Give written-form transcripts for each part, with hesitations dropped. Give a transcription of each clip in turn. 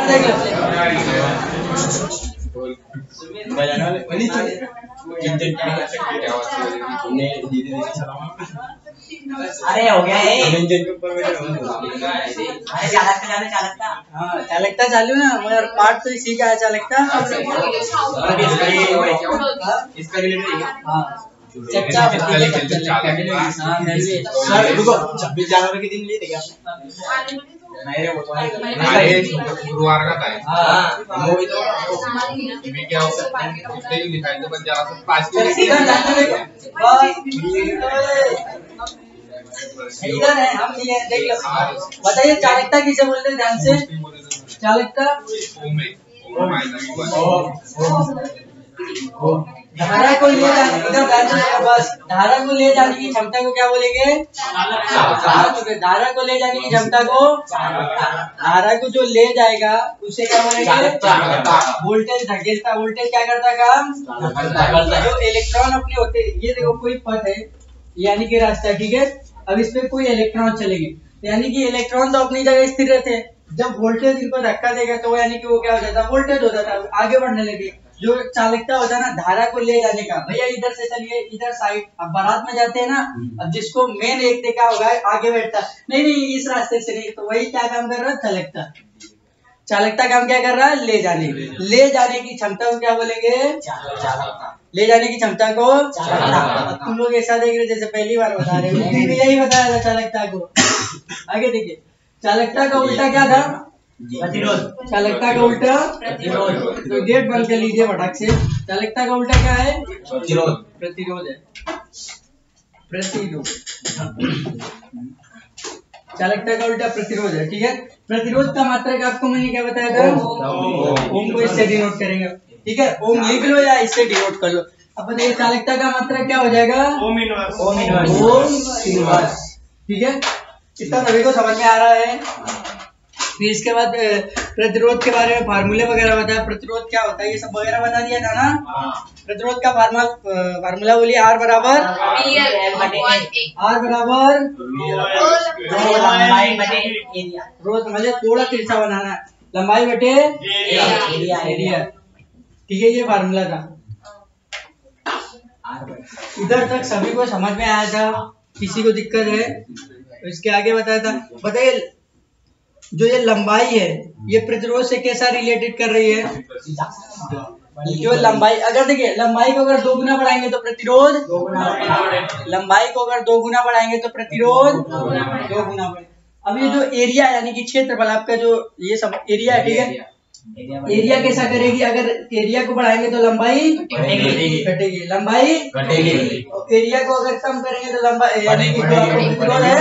देख लो। अरे हो गया है। चालकता चालू ना, मगर पार्ट तो इसी का है चालकता। इसका रिलेटेड हाँ चर्चा सर रुको, 26 जनवरी के दिन लिए थे क्या नहीं रे, वो तो गुरुवार का था। हाँ मूवी तो भी क्या हो सकता है, उसने ही लिखा है तो बन जा 5 इधर है, हम ये देख लो। बताइए चालकता किसे बोलते हैं, ध्यान से। चालकता धारा को ले जाने, इधर ध्यान से बस, धारा को ले जाने की क्षमता को क्या बोलेंगे? धारा को ले जाने की क्षमता को, धारा को जो ले जाएगा उसे क्या बोलेंगे? वोल्टेज धकेलता। वोल्टेज क्या करता काम? जो इलेक्ट्रॉन अपने होते, ये देखो कोई पथ है यानी कि रास्ता, ठीक है। अब इस पे कोई इलेक्ट्रॉन चलेंगे, यानी कि इलेक्ट्रॉन तो अपनी जगह स्थिर रहते हैं। जब वोल्टेज इनको धक्का देगा तो यानी कि वो क्या हो जाता है? वोल्टेज हो जाता है, आगे बढ़ने लगे। जो चालकता होता है ना धारा को ले जाने का, भैया इधर से चलिए, इधर साइड। अब बारात में जाते हैं ना, अब जिसको मेन एक देखा होगा आगे बैठता, नहीं नहीं इस रास्ते से नहीं, तो वही क्या काम कर रहा है? चालकता। चालकता काम क्या कर रहा है? ले जाने की क्षमता को क्या बोलेंगे? ले जाने की क्षमता को चालकता। तुम लोग ऐसा देख रहे जैसे पहली बार बता रहे हो, यही बताया था चालकता को। आगे देखिए, चालकता का उल्टा क्या था? प्रतिरोध। चालकता का उल्टा प्रतिरोध। तो गेट बंद कर लीजिए फटाक से। चालकता का उल्टा क्या है? प्रतिरोध। प्रतिरोध है। प्रतिरोध चालकता का उल्टा प्रतिरोध है, ठीक है। प्रतिरोध का मात्रक आपको मैंने क्या बताया था? ओम को इससे डिनोट करेंगे, ठीक है। ओम लिख लो या इससे डिनोट कर लो। अब बताइए चालकता का मात्रक क्या हो जाएगा? Ohm inverse. ओम इनवर्स, ठीक है। इतना सभी को समझ में आ रहा है। फिर इसके बाद प्रतिरोध के बारे में फार्मूले वगैरह बताया, प्रतिरोध क्या होता है ये सब वगैरह बता दिया था ना। प्रतिरोध का फार्मूला बोलिए, आर बराबर रोज समझे, थोड़ा तिरछा बनाना है, लंबाई बटे एरिया, ठीक है। ये फार्मूला था। इधर तक सभी को समझ में आया था? किसी को दिक्कत है? इसके आगे बताया था। बताइए जो ये लंबाई है ये प्रतिरोध से कैसा रिलेटेड कर रही है? जो लंबाई, अगर देखिए लंबाई को अगर 2 गुना बढ़ाएंगे तो प्रतिरोध 2 गुना बढ़ेगा। लंबाई को अगर 2 गुना बढ़ाएंगे तो प्रतिरोध 2 गुना बढ़ेगा। अब ये जो एरिया यानी कि क्षेत्रफल आपका जो ये सब एरिया है, ठीक है। एरिया कैसा करेगी? अगर एरिया को बढ़ाएंगे तो लंबाई घटेगी, लंबाई घटेगी। एरिया को अगर कम करेंगे तो लंबाई यानी कि प्रतिरोध है।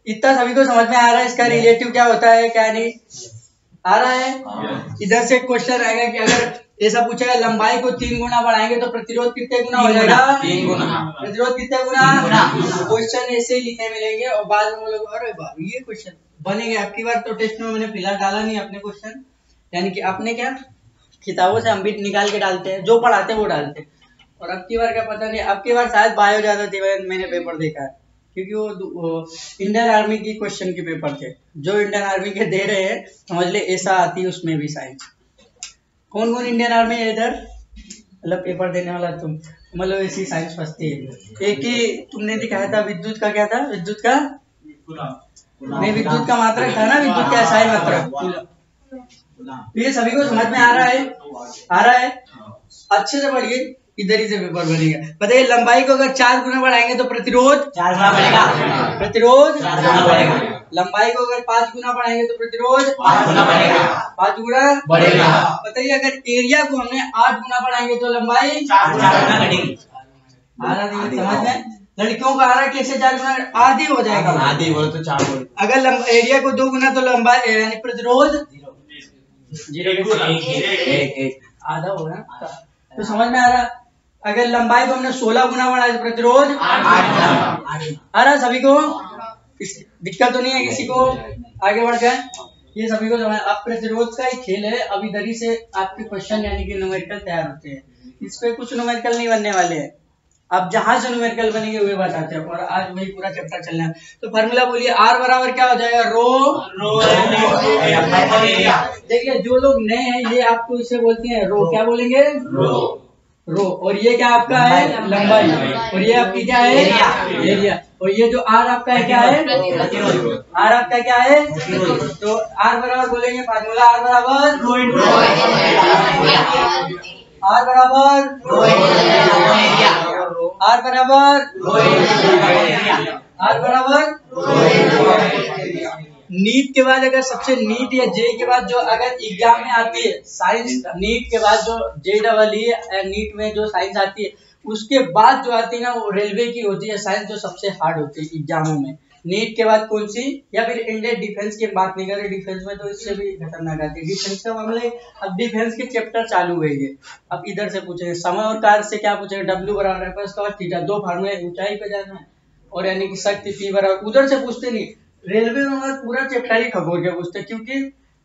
इतना सभी को समझ में आ रहा है? इसका रिलेटिव क्या होता है क्या नहीं आ रहा है? इधर से क्वेश्चन आएगा कि अगर ऐसा पूछा है लंबाई को 3 गुना बढ़ाएंगे तो प्रतिरोध कितने गुना हो जाएगा? 3 गुना। प्रतिरोध कितने गुना? क्वेश्चन ऐसे ही लिखे मिलेंगे और बाद में लोग अरे ये क्वेश्चन बनेंगे। आपकी बार तो टेस्ट में मैंने फिलहाल डाला नहीं अपने क्वेश्चन, यानी कि आपने क्या किताबों से हम भी निकाल के डालते हैं, जो पढ़ाते हैं वो डालते हैं। और अब की बार का पता नहीं, अब की बार शायद बायो ज्यादा थी, मैंने पेपर देखा है, क्योंकि वो इंडियन आर्मी की क्वेश्चन के पेपर थे। जो इंडियन आर्मी के दे रहे हैं समझ ले ऐसा आती है उसमें भी साइंस। कौन कौन इंडियन आर्मी है इधर? मतलब पेपर देने वाला तुम, मतलब ऐसी साइंस फंसती है। एक ही तुमने दिखाया था विद्युत का, क्या था विद्युत का? नहीं, विद्युत का मात्रक था ना, विद्युत का SI मात्रक। तो ये सभी को समझ में आ रहा है? आ रहा है? अच्छे से पढ़िए, इधर ही से पेपर बनेगा। बताइए लंबाई को अगर 4 गुना बढ़ाएंगे तो प्रतिरोध 4 गुना बढ़ेगा। प्रतिरोध 4 गुना बढ़ेगा। लंबाई को अगर 5 गुना बढ़ाएंगे तो प्रतिरोध 5 गुना बढ़ेगा। 5 गुना बढ़ेगा। बताइए अगर एरिया को हमने 8 गुना बढ़ाएंगे तो लंबाई 4 गुना घटेगी। आ रहा नहीं समझ में? लड़कियों का आ रहा कैसे 4 गुना? आधी हो जाएगा, आधी बोलो तो 4 बोलो। अगर एरिया को 2 गुना तो लंबाई यानी प्रतिरोध 0 आधा होगा। तो समझ में आ रहा? अगर लंबाई को हमने 16 गुना बढ़ाया तो प्रतिरोध 8 आ रहा सभी को? दिक्कत तो नहीं है किसी को? आगे बढ़ जाए, ये सभी को समझ। अब प्रतिरोध का ही खेल है, अब इधर ही से आपके क्वेश्चन यानी कि न्यूमेरिकल तैयार होते हैं। इस पे कुछ न्यूमेरिकल नहीं बनने वाले हैं, अब जहां से न्यूमेरिकल बनेंगे वे बताते हैं, और आज वही पूरा चैप्टर चलना है। तो फार्मूला बोलिए, आर बराबर क्या हो जाएगा, रो एरिया। देखिए जो लोग नए हैं ये आपको इसे बोलते हैं रो, क्या बोलेंगे, रो। और ये क्या आपका है, लंबाई, और ये आपकी क्या है, एरिया। और ये जो आर आपका है क्या है, आर आपका क्या है, तो आर बराबर बोलेंगे फार्मूला, आर बराबर आर बराबर आर बराबर नीट के बाद अगर सबसे नीट या जे के बाद जो अगर एग्जाम में आती है साइंस, नीट के बाद जो JEE नीट में जो साइंस आती है उसके बाद जो आती है ना वो रेलवे की होती है साइंस, जो सबसे हार्ड होती है एग्जामों में। नीट के बाद कौन सी, या फिर इंडियन डिफेंस की बात नहीं कर रहे, डिफेंस में तो इससे भी खतरनाक आती है डिफेंस का मामला। अब डिफेंस के चैप्टर चालू हुए, अब इधर से पूछेंगे समय और कार्य से क्या पूछेंगे, W बराबर है cos थीटा, दो फार्मूले, ऊंचाई पे जाना है और यानी कि शक्ति P बराबर, उधर से पूछते नहीं। रेलवे में पूरा चैप्टर ही खगोल के पूछते, क्योंकि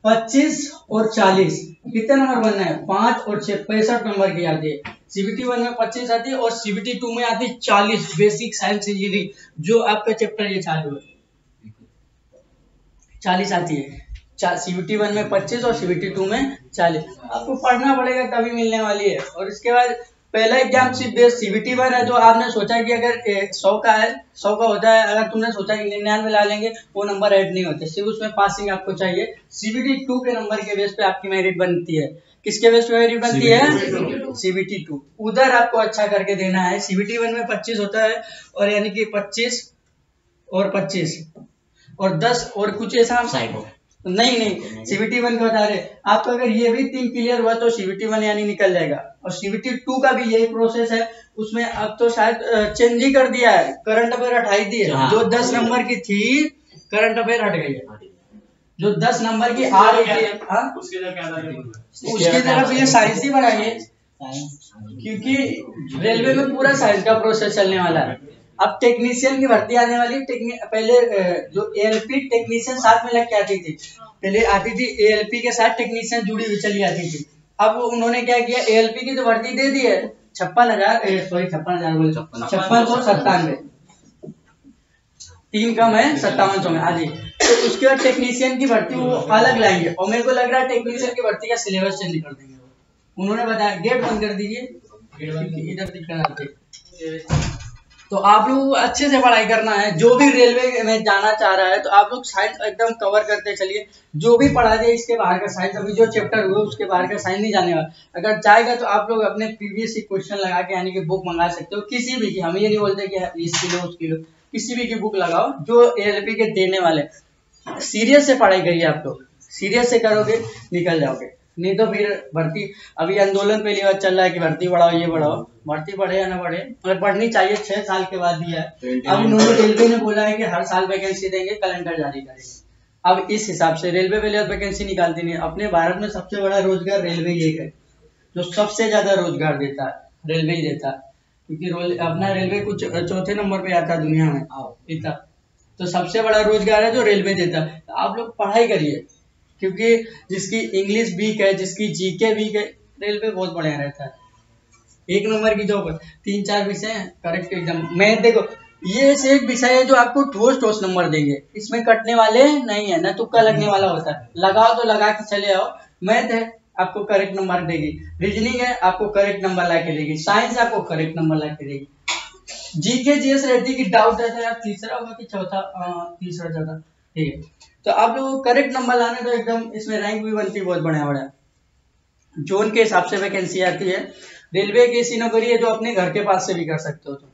25 और 40 कितने नंबर बनना है, 5 और 6 65 नंबर की आती है। CBT 1 में 25 आती है और CBT 2 में आती है 40, बेसिक साइंस इंजीनियरिंग, जो आपका चैप्टर ये चालू है 40 आती है। CBT 1 में 25 और CBT 2 में 40, आपको पढ़ना पड़ेगा तभी मिलने वाली है। और इसके बाद पहला एग्जाम CBT 1 है, जो आपने सोचा कि अगर 100 का है, 100 का होता है, अगर तुमने सोचा कि 99 ला लेंगे वो नंबर ऐड नहीं होते, सिर्फ उसमें पासिंग आपको चाहिए। CBT 2 के नंबर के बेस पे आपकी मेरिट बनती है। किसके बेस पे मेरिट बनती है, CBT 2, उधर आपको अच्छा करके देना है। CBT 1 में 25 होता है और यानी कि 25 और 25 और 10 और कुछ ऐसा नहीं CBT 1 का बता रहे आपको, अगर ये भी 3 क्लियर हुआ तो CBT 1 यानी निकल जाएगा। और CBT 2 का भी यही प्रोसेस है, उसमें अब तो शायद चेंज ही कर दिया है, करंट अफेयर हटाई दी है। जो 10 नंबर की थी करंट अफेयर हट गई है, जो 10 नंबर की आ रही थी उसकी तरफ ये साइंस ही बनाइए, क्योंकि रेलवे में पूरा साइंस का प्रोसेस चलने वाला है। अब टेक्नीशियन की भर्ती आने वाली, पहले जो ALP टेक्नीशियन साथ में लग के आती थी, पहले आती थी ALP के साथ टेक्नीशियन जुड़ी हुई चली आती थी। अब उन्होंने क्या किया, ALP की तो भर्ती दे दी है 56,000 बोले 5697, 3 कम है 5700 में आजी। तो उसके बाद टेक्नीशियन की भर्ती वो अलग लाएंगे, और मेरे को लग रहा है टेक्नीशियन की भर्ती का सिलेबस चेंज कर देंगे। उन्होंने बताया गेट बंद कर दीजिए, इधर दिक्कत आती है। तो आप लोग को अच्छे से पढ़ाई करना है, जो भी रेलवे में जाना चाह रहा है तो आप लोग साइंस एकदम कवर करते चलिए। जो भी पढ़ा दे इसके बाहर का साइंस, अभी जो चैप्टर हुआ उसके बाहर का साइंस नहीं जाने वाला। अगर चाहेगा तो आप लोग अपने प्रीवियस क्वेश्चन लगा के यानी कि बुक मंगा सकते हो, किसी भी की, हम ये नहीं बोलते कि इस किलो उस किलो, किसी भी की बुक लगाओ जो ALP के देने वाले। सीरियस से पढ़ाई करिए, आप लोग सीरियस से करोगे निकल जाओगे, नहीं तो फिर भर्ती, अभी आंदोलन पहली बार चल रहा है कि भर्ती बढ़ाओ, ये बढ़ाओ, भर्ती बढ़े या ना बढ़े, मगर बढ़नी चाहिए। 6 साल के बाद दिया है। अब इन्होंने रेलवे ने बोला है कि हर साल वैकेंसी देंगे, कैलेंडर जारी करेंगे। अब इस हिसाब से रेलवे पहले वैकेंसी निकालती नहीं। अपने भारत में सबसे बड़ा रोजगार रेलवे ही है, जो सबसे ज्यादा रोजगार देता है रेलवे ही देता है, क्योंकि अपना रेलवे कुछ 4थे नंबर पे आता है दुनिया में इतना, तो सबसे बड़ा रोजगार है जो रेलवे देता है। तो आप लोग पढ़ाई करिए, क्योंकि जिसकी इंग्लिश वीक है, जिसकी GK वीक है, रेलवे बहुत बढ़िया रहता है। 1 नंबर की जॉब, 3-4 विषय करेक्ट एकदम। मैथ देखो, ये से एक विषय है जो आपको ठोस नंबर देंगे, इसमें कटने वाले नहीं है, ना तुक्का लगने वाला होता है। लगाओ तो लगा के चले आओ। मैथ है आपको करेक्ट नंबर देगी, रीजनिंग है आपको करेक्ट नंबर ला के देगी, साइंस आपको करेक्ट नंबर ला के देगी। GK GS रहती है कि डाउट रहता है यार तीसरा होगा कि चौथा, तीसरा चौथा, ठीक है। तो आप लोग करेक्ट नंबर लाने तो एकदम इसमें रैंक भी बनती है बहुत बढ़िया। जोन के हिसाब से वैकेंसी आती है। रेलवे एक ऐसी नौकरी है जो अपने घर के पास से भी कर सकते हो। तो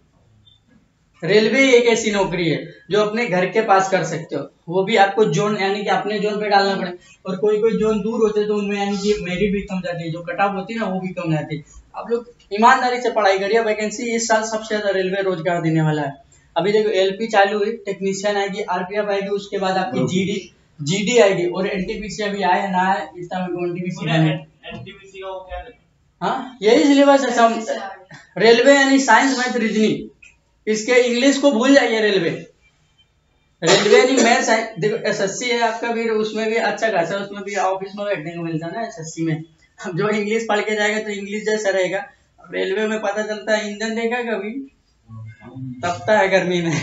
रेलवे एक ऐसी नौकरी है जो अपने घर के पास कर सकते हो, वो भी आपको जोन यानी कि अपने जोन पे डालना पड़े। और कोई जोन दूर होते तो उनमें यानी कि मेरिट भी कम जाती है, जो कट ऑफ होती है ना वो भी कम जाती है। आप लोग ईमानदारी से पढ़ाई करिए। वैकेंसी इस साल सबसे ज्यादा रेलवे रोजगार देने वाला है। अभी देखो LP चालू हुई, टेक्नीशियन आएगी, RPF आएगी, उसके बाद आपकी GD आएगी, और NTPC अभी आए ना आए इतना NTPC का वो क्या है? हाँ यही सिलेबस है सब। रेलवे यानी साइंस मैथ रीजनिंग, इसके इंग्लिश को भूल जाइए। रेलवे यानी मैथ देखो। SSC है आपका, फिर उसमें भी अच्छा खासा, उसमें भी ऑफिस में बैठने को मिलता है ना SSC में। अब जो इंग्लिश पढ़ के जाएगा तो इंग्लिश जैसा रहेगा। रेलवे में पता चलता है इंजन देखा कभी, तपता है गर्मी में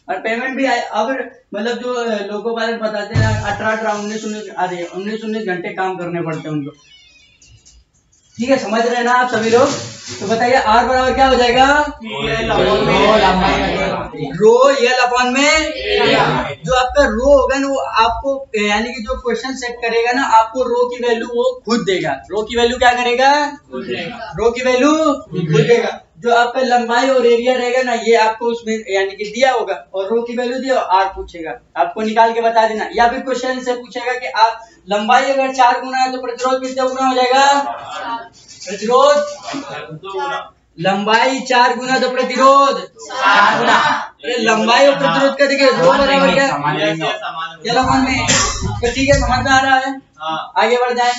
और पेमेंट भी अब मतलब जो लोगों वाले बताते हैं 18-19 घंटे काम करने पड़ते हैं उनको। ठीक है, समझ रहे हैं ना आप सभी लोग? तो बताइए आर बराबर क्या हो जाएगा? रो यल अपॉन में जो आपका रो होगा ना वो आपको यानी कि जो क्वेश्चन सेट करेगा ना आपको रो की वैल्यू वो खुद देगा। रो की वैल्यू क्या करेगा? रो की वैल्यू खुद देगा। जो आपका लंबाई और एरिया रहेगा ना ये आपको उसमें यानी कि दिया होगा और रो की वैल्यू दिया आर पूछेगा, आपको निकाल के बता देना। या फिर क्वेश्चन से पूछेगा कि आप लंबाई अगर 4 गुना है तो प्रतिरोध कितना गुना हो जाएगा? प्रतिरोध लंबाई 4 गुना तो प्रतिरोध 4 गुना। अरे लंबाई और प्रतिरोध का देखिए रो बराबर क्या लंबाई में। तो ठीक है, समझ में आ रहा है? आगे बढ़ जाए।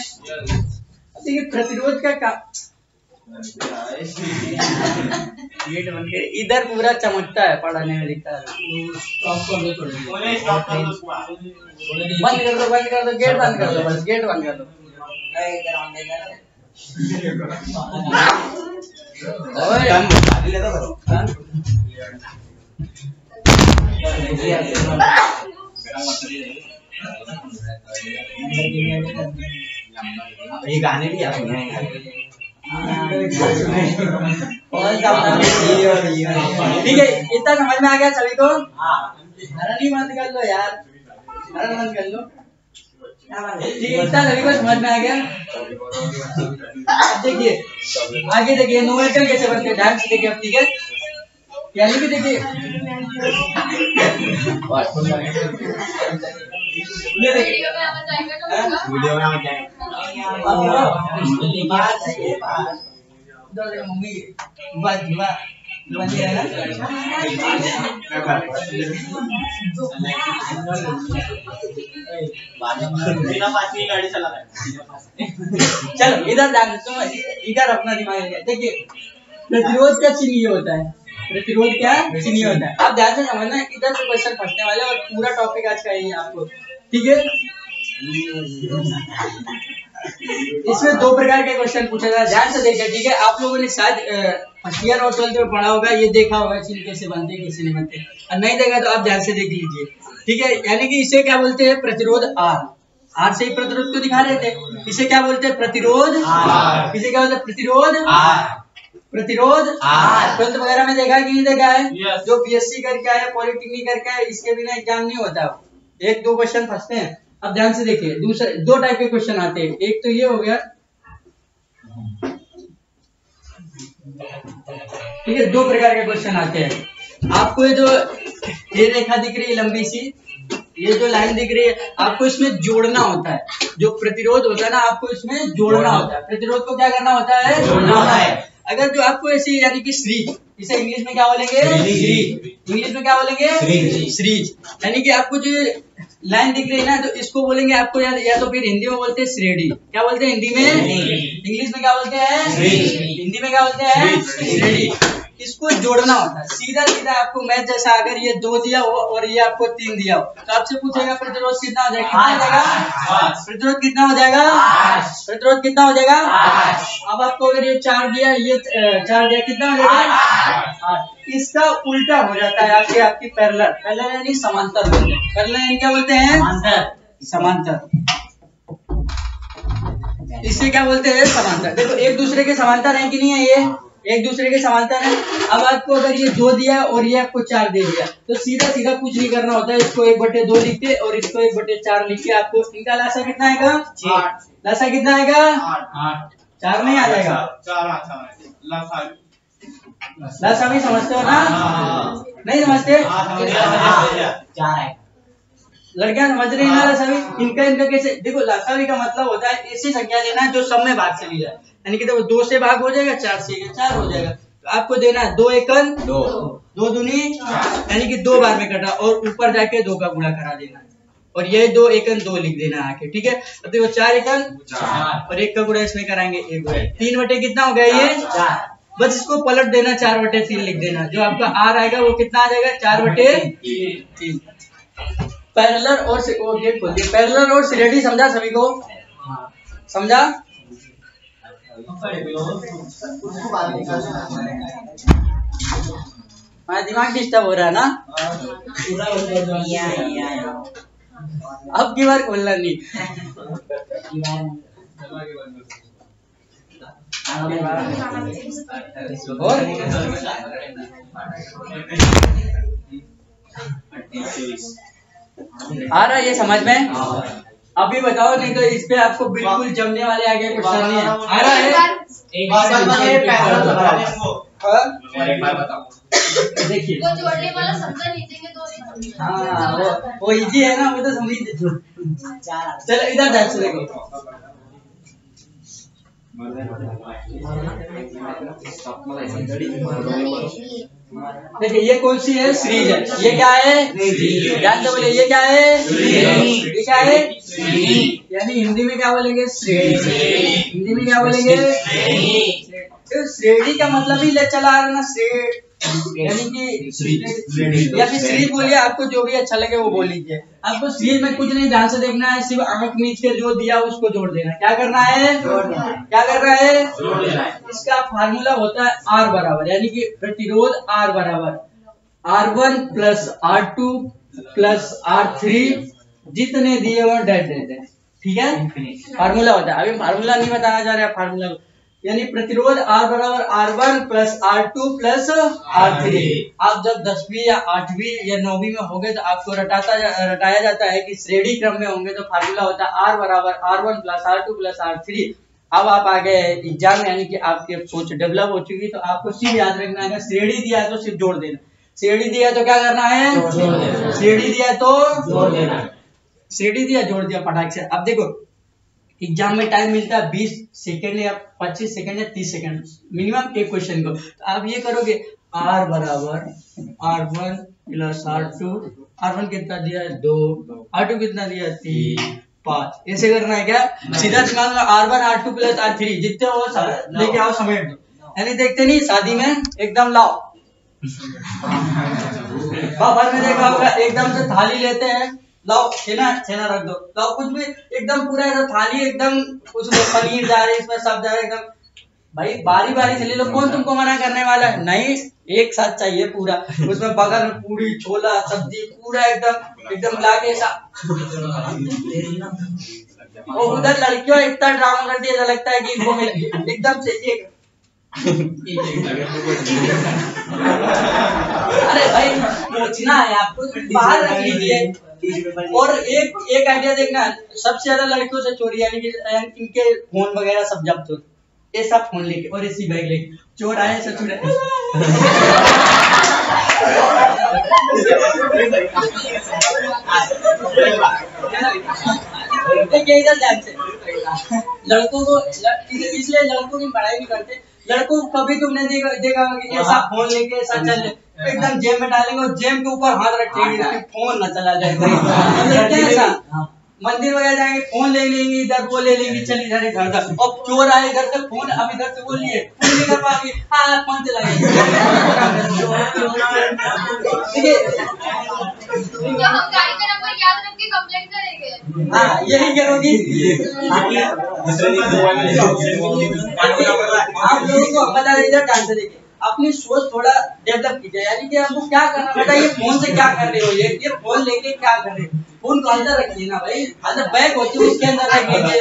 देखिए प्रतिरोध का काम इधर पूरा चमकता है पढ़ने में लिखता है। बंद कर दो गेट बंद कर दो, बस गेट बंद कर दो। ये गाने भी आते हैं। ठीक है, इतना समझ में आ गया सभी को? हरण बंद कर लो यार, हरण बंद कर लो। ठीक है, इतना सभी को समझ में आ गया? अब देखिए आगे देखिए न्यूमेरिकल कैसे बनते हैं, ध्यान से देखिए अब। ठीक है, यानी कि देखिए ये देखिए वीडियो में आ जाएगा। मम्मी चलो इधर ध्यान दो, इधर अपना दिमाग लगा। देखिए प्रतिरोध का चिन्ह ये होता है, प्रतिरोध क्या चिन्ह ये होता है। आप ध्यान से समझना, इधर से क्वेश्चन फंसने वाले और पूरा टॉपिक आज का यही है आपको। ठीक है, इसमें दो प्रकार के क्वेश्चन पूछा जाए, ध्यान से देखिए। ठीक है, आप लोगों ने शायद फर्स्ट ईयर और 12th में पढ़ा होगा, ये देखा होगा चिन्ह कैसे बनते हैं कैसे नहीं बनते, और नहीं देखा तो आप ध्यान से देख लीजिए। ठीक है, यानी कि इसे क्या बोलते हैं? प्रतिरोध आर। आर से ही प्रतिरोध को दिखा रहे थे। इसे क्या बोलते हैं? प्रतिरोध आर। इसे क्या बोलते हैं? प्रतिरोध आर। प्रतिरोध आर 12th वगैरह में देखा कि नहीं देखा है? जो बीएससी करके आया, पॉलिटेक्निक करके आया, इसके बिना एग्जाम नहीं होता। एक दो क्वेश्चन फंसते हैं। अब ध्यान से देखिए, दूसरे दो टाइप के क्वेश्चन आते हैं। एक तो ये हो गया, ठीक है, दो प्रकार के क्वेश्चन आते हैं। आपको ये जो ये रेखा दिख रही है लंबी सी, ये जो लाइन दिख रही है, आपको इसमें जोड़ना होता है। जो प्रतिरोध होता है ना, आपको इसमें जोड़ना होता है। प्रतिरोध को क्या करना होता है? जोड़ना होता है। अगर जो आपको ऐसी यानी कि सीरीज, इसे इंग्लिश में क्या बोलेंगे? सीरीज। इंग्लिश में क्या बोलेंगे? सीरीज। यानी कि आपको जो लाइन दिख रही है ना, तो इसको बोलेंगे आपको या तो फिर हिंदी में बोलते हैं श्रेणी। क्या बोलते हैं हिंदी में? इंग्लिश में क्या बोलते हैं? हिंदी में क्या बोलते हैं? श्रेणी। इसको जोड़ना होता है। सीधा सीधा आपको मैथ जैसा, अगर ये 2 दिया हो और ये आपको 3 दिया हो, तो आपसे पूछेगा प्रतिरोध कितना हो जाएगा? कितना हो जाएगा? प्रतिरोध कितना हो जाएगा? प्रतिरोध कितना हो जाएगा? अब आपको अगर ये 4 दिया, ये 4 दिया, कितना हो जाएगा? 8। इसका उल्टा हो जाता है आपकी पैरेलल। पैरेलल यानी समांतर बोलते हैं। पैरेलल यानी क्या बोलते हैं? समांतर। इससे क्या बोलते हैं? समांतर। देखो एक दूसरे के समांतर है कि नहीं है? ये एक दूसरे के समांतर है। अब आपको अगर ये 2 दिया और ये आपको 4 दे दिया, तो सीधा सीधा कुछ नहीं करना होता है। इसको 1/2 लिख के और इसको 1/4 लिख के आपको इनका लासा कितना आएगा? 8। लासा कितना आएगा? 8। 4 नहीं आ जाएगा? लासा भी समझते हो ना? नहीं समझते? 4 है। लड़कियां समझ रही है ना? सभी इनका कैसे देखो, लासावी का मतलब होता है ऐसी संख्या लेना जो सब में भाग चली जाए। यानी कि देखो 2 से भाग हो जाएगा, 4 से 4 हो जाएगा। तो आपको देना है 2 एकन 2, 2 दूनी, यानी कि 2 बार में कटा, और ऊपर जाके 2 का गुणा करा देना है, और ये 2 एकन 2 लिख देना आके। ठीक है, अब देखो 4 एकन 4 और 1 का गुणा इसमें कराएंगे 1 गुणा 3 बटे कितना हो गया? ये 4। बस इसको पलट देना, 4/3 लिख देना। जो आपका आर आएगा वो कितना आ जाएगा? 4/3। पैरेलल और गेट खोल दिया। पैरेलल और श्रेणी समझा सभी को? समझा? हमारा दिमाग डिस्टर्ब हो रहा है ना। अब की बार खोलना नहीं। और आ रहा है ये समझ में? अभी बताओ, नहीं तो इस पे आपको बिल्कुल जमने वाले आगे क्वेश्चन नहीं है। आ रहा है? एक बार बताओ। देखिए वो जोड़ने वाला शब्द लीजिएंगे तो नहीं समझेंगे। हाँ, वो इजी है ना, वो तो समझ। चलो इधर ध्यान से देखो। देखिए ये कौन सी है? सीरीज है। ये क्या है? ध्यान से बोलिए, ये क्या है? ये क्या है? यानी हिंदी में क्या बोलेंगे? श्रेणी। हिंदी में क्या बोलेंगे? तो श्रेणी का मतलब ही ले चला आ रहा ना, श्रेणी यानी कि, या फिर सीरीज बोलिए, आपको जो भी अच्छा लगे वो बोल लीजिए। आपको सीरीज में कुछ नहीं ध्यान से देखना है, सिर्फ आंख मीच के जो दिया उसको जोड़ देना। क्या करना है? क्या कर रहा है? इसका फार्मूला होता है R बराबर, यानी कि प्रतिरोध R बराबर R1 plus R2 plus R3, जितने दिए वो डेट देते हैं। ठीक है, फार्मूला होता है। अभी फार्मूला नहीं बताया जा रहा है, फार्मूला यानी प्रतिरोध R बराबर R1 plus R2 plus R3। आप जब 10वीं या 8वीं या 9वीं में होंगे तो आपको रटाया जाता है कि श्रेणी क्रम में होंगे तो फार्मूला होता है R बराबर R1 plus R2 plus R3। अब आप आ गए एग्जाम, यानी कि आपकी सोच डेवलप हो चुकी, तो आपको सिर्फ याद रखना है, श्रेणी दिया है तो सिर्फ जोड़ देना। श्रेणी दिया तो क्या करना है? श्रेणी दिया तो जोड़ देना। श्रेणी दिया, जोड़ दिया, फटाक से। अब देखो एग्जाम में टाइम मिलता है 20 सेकंड या 25 सेकंड या 30 सेकंड मिनिमम एक क्वेश्चन को। तो आप ये करोगे R बराबर R1 प्लस R2, R1 कितना दिया है? 2, R2 कितना दिया है? 3, 5। ऐसे करना है क्या? सीधा दिमाग में R1 R2 प्लस R3 जितने हो सब लेके आओ, समेट दो। यानी देखते नहीं शादी में एकदम लाओ बाहर में देखा होगा, एकदम से थाली लेते हैं, लाओ छेना छेना रख दो, लाओ कुछ भी एकदम पूरा ऐसा थाली एकदम, उसमें पनीर जा रही है, इसमें सब जा रहा है एकदम। भाई बारी बारी से ले लो, कौन तुमको मना करने वाला है? नहीं, एक साथ चाहिए पूरा, उसमें बगल में पूरी छोला सब्जी पूरा एकदम एकदम लाके ऐसा। और उधर लड़कियों इतना ड्रामा कर दिया, ऐसा लगता है कि इनको एकदम से एक अरे भाई सोचना है आपको, बाहर रख लीजिए। और एक आइडिया देखना, सबसे ज्यादा लड़कियों से चोरी, यानी कि इनके फोन वगैरह सब जब्त होते, ये सब फोन लेके और इसी बैग लेके चोर आए सब चुरा। देखिए इधर ध्यान से, लड़कों को इसलिए लड़कों की पढ़ाई नहीं करते। लड़कों को कभी तुमने देखा कि ऐसा फोन लेके ऐसा चल एकदम जेब में डालेंगे और जेब के ऊपर हाथ रखेंगे ताकि फोन न चला जाए। मंदिर वगैरह जाएंगे, फोन ले लेंगे, इधर वो ले लेंगे, चल इधर इधर का, और चोर आए इधर से फोन, अब इधर से वो लिए फोन नहीं कर पाएंगे, हाँ फोन चलाएंगे। जब हम गाड़ी का नंबर याद रख के कंप्लेंट करेंगे, हाँ यही करोगी। आप लोगों को बता दीजिए, ध्यान से देखिए, अपनी सोच थोड़ा डेवलप कीजिए, यानी कि हमको क्या करना पड़ता है, ये फोन से क्या कर रहे हो, ये फोन लेके क्या कर रहे हो, फोन को अंदर रखिए ना भाई, अंदर बैग होती है उसके अंदर रख लीजिए।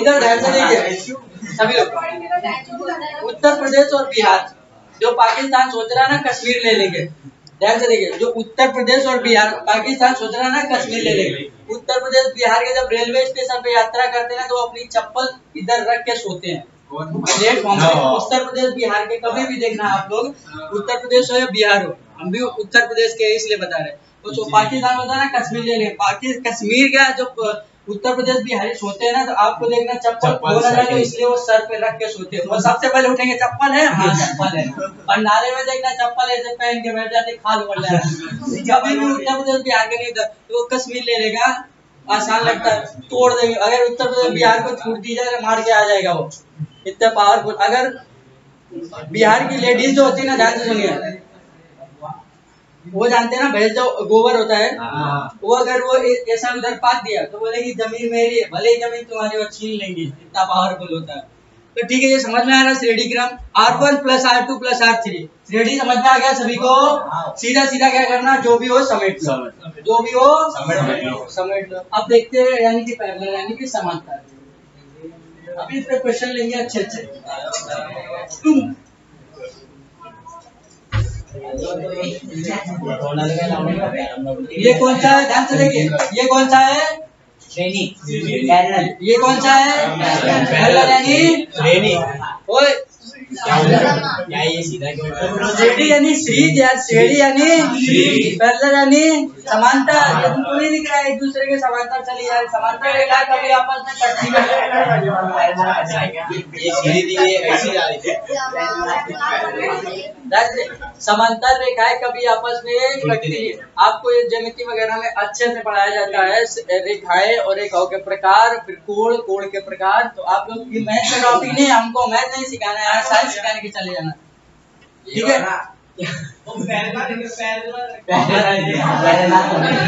इधर ध्यान से देखिए सभी लोग, उत्तर प्रदेश और बिहार, जो पाकिस्तान सोच रहा है ना कश्मीर ले लेंगे, ध्यान से देखिए, जो उत्तर प्रदेश और बिहार, पाकिस्तान सोच रहा है ना कश्मीर ले लेंगे, उत्तर प्रदेश बिहार के जब रेलवे स्टेशन पे यात्रा करते हैं तो अपनी चप्पल इधर रख के सोते हैं प्लेटफॉर्म पे। उत्तर प्रदेश बिहार के कभी भी देखना आप लोग, उत्तर प्रदेश हो या बिहार हो, हम भी उत्तर प्रदेश के इसलिए बता रहे हैं। तो पाकिस्तान होता है ना कश्मीर ले लेंगे, कश्मीर का जो उत्तर प्रदेश बिहारी सोते हैं ना, तो आपको देखना चप्पल खोला जाए, इसलिए वो सर पे रख के सोते हैं। वो सबसे पहले उठेंगे, चप्पल है, हाँ चप्पल है, और नारे में देखना चप्पल ऐसे पहन के बैठ जाते, खाल बढ़ जाए। जब भी उत्तर प्रदेश बिहार के नहीं तो वो कश्मीर ले लेगा, आसान लगता है, तोड़ देंगे। अगर उत्तर प्रदेश बिहार को छूट दी जाए मार के आ जाएगा वो, इतना पावरफुल। अगर बिहार की लेडीज जो होती है ना, ध्यान से सुनिए, वो जानते हैं ना भैंस जो गोबर होता है, वो अगर वो ऐसा उधर पात दिया तो बोलेगी जमीन मेरी है, भले ही जमीन तुम्हारी वो छीन लेंगी, इतना पावरफुल होता है। तो ठीक है, ये समझ में आ रहा श्रेणी क्रम R1 + R2 + R3। श्रेणी समझ में आ गया सभी को? सीधा सीधा क्या करना, जो भी हो समेट लो, जो भी हो समेट लो। अब देखते हैं यानी कि पैरेलल यानी कि समांतर। अभी इस पे क्वेश्चन लेंगे अच्छे अच्छे। ये कौन सा है, ध्यान से देखिए, ये कौन सा है? श्रेणी पैरेलल। ये कौन सा है? पैरेलल यानी श्रेणी। ओए क्या ये सीधा क्यों? श्रेणी यानी सीध या श्रेणी यानी पैरेलल यानी समांतर। ये तुमको नहीं दिख रहा है, एक दूसरे के समांतर चली जा रही। समांतर रेखा कभी आपस में कटती ये सीधी थी, ये ऐसी जा रही थी। समांतर रेखाएं कभी आपस में कटती है। आपको ये ज्यामिति वगैरह में अच्छे से पढ़ाया जाता है, रेखाएं और रेखाओं के प्रकार, फिर कोण, कोण के प्रकार। तो आप लोग की मैथ का टॉपिक नहीं, हमको मैथ नहीं सिखाना है, साइंस सिखाने के चले जाना, ठीक है?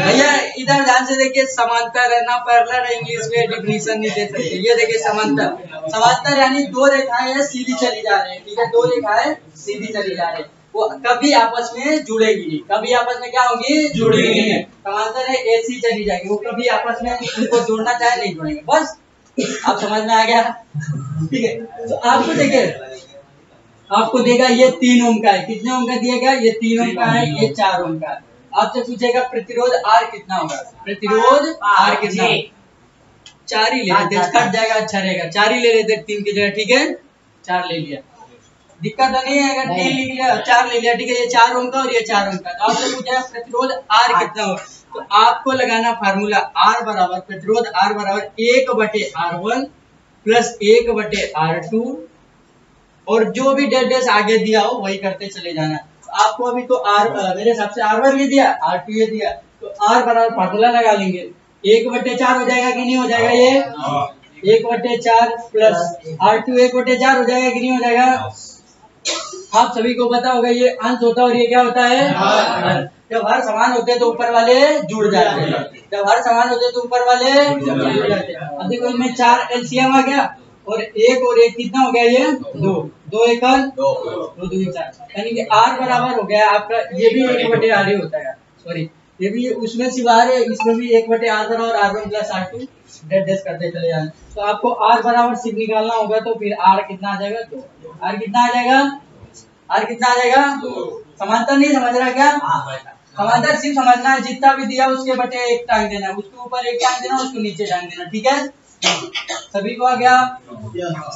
भैया इधर ध्यान से देखिए, समांतर है ना पैरेलल है, इंग्लिश में डिफिनीशन नहीं दे सकते। ये देखिए समांतर, समांतर यानी दो रेखाएं हैं सीधी चली जा रही है, ठीक है? दो रेखाएं सीधी चली जा रही है, वो कभी आपस में जुड़ेगी नहीं, कभी आपस में क्या होगी, जुड़ेगी नहीं। समांतर है ऐसी चली जाएगी, वो कभी आपस में उनको जोड़ना चाहे नहीं जोड़ेंगे। बस आप समझ में आ गया, ठीक है? तो आपको देखिए, आपको देगा ये 3 ओम का है, कितने ओम का दिएगा? ये 3 ओम का है, ये 4 ओम का है। आपसे पूछेगा प्रतिरोध R कितना होगा, प्रतिरोध R कितना? 4 ही ले लेते, कट जाएगा, अच्छा रहेगा। 4 ही ले लेते 3 की जगह, ठीक है? 4 ले लिया, दिक्कत तो नहीं है। अगर 3 लिख लिया, 4 ले लिया, ठीक है? ये 4 ओम का और ये 4 ओम का। तो आपसे पूछेगा प्रतिरोध R कितना होगा, तो आपको लगाना फार्मूला R बराबर, प्रतिरोध R बराबर 1/R1 + 1/R2, और जो भी डेट डेस आगे दिया हो वही करते चले जाना। तो आपको अभी तो मेरे हिसाब से R1 ये दिया, R2 ये दिया, तो R बराबर फार्मूला लगा लेंगे, 1/4 हो जाएगा कि नहीं हो जाएगा? ये 1/4 + R2 1/4 हो जाएगा कि नहीं हो जाएगा? आप सभी को पता होगा ये अंश होता है और ये क्या होता है? जब हर समान होते हैं तो ऊपर वाले जुड़ जाते हैं, जब हर समान होते हैं तो ऊपर वाले जुड़ जाते हैं। अब देखो इनमें 4 एलसीएम आ गया, और 1 और 1 कितना हो गया? ये 2, 2 1 2, 2 2 4, यानी कि R बराबर हो गया आपका, ये भी 1/R ही होता है, सॉरी ये भी उसमें सिर्फ R है, इसमें भी 1/R बराबर R1 + R2 डेट करते चले जाना। तो आपको R बराबर सिर्फ निकालना होगा, तो फिर R कितना आ जाएगा? 2। R कितना आ जाएगा? R कितना आ जाएगा? समांतर नहीं समझ रहा क्या? समांतर सिर्फ समझना है, जितना भी दिया उसके बटे 1 टांग देना, उसके ऊपर 1 टांग देना, उसको नीचे टांग देना, ठीक है? सभी को आ गया?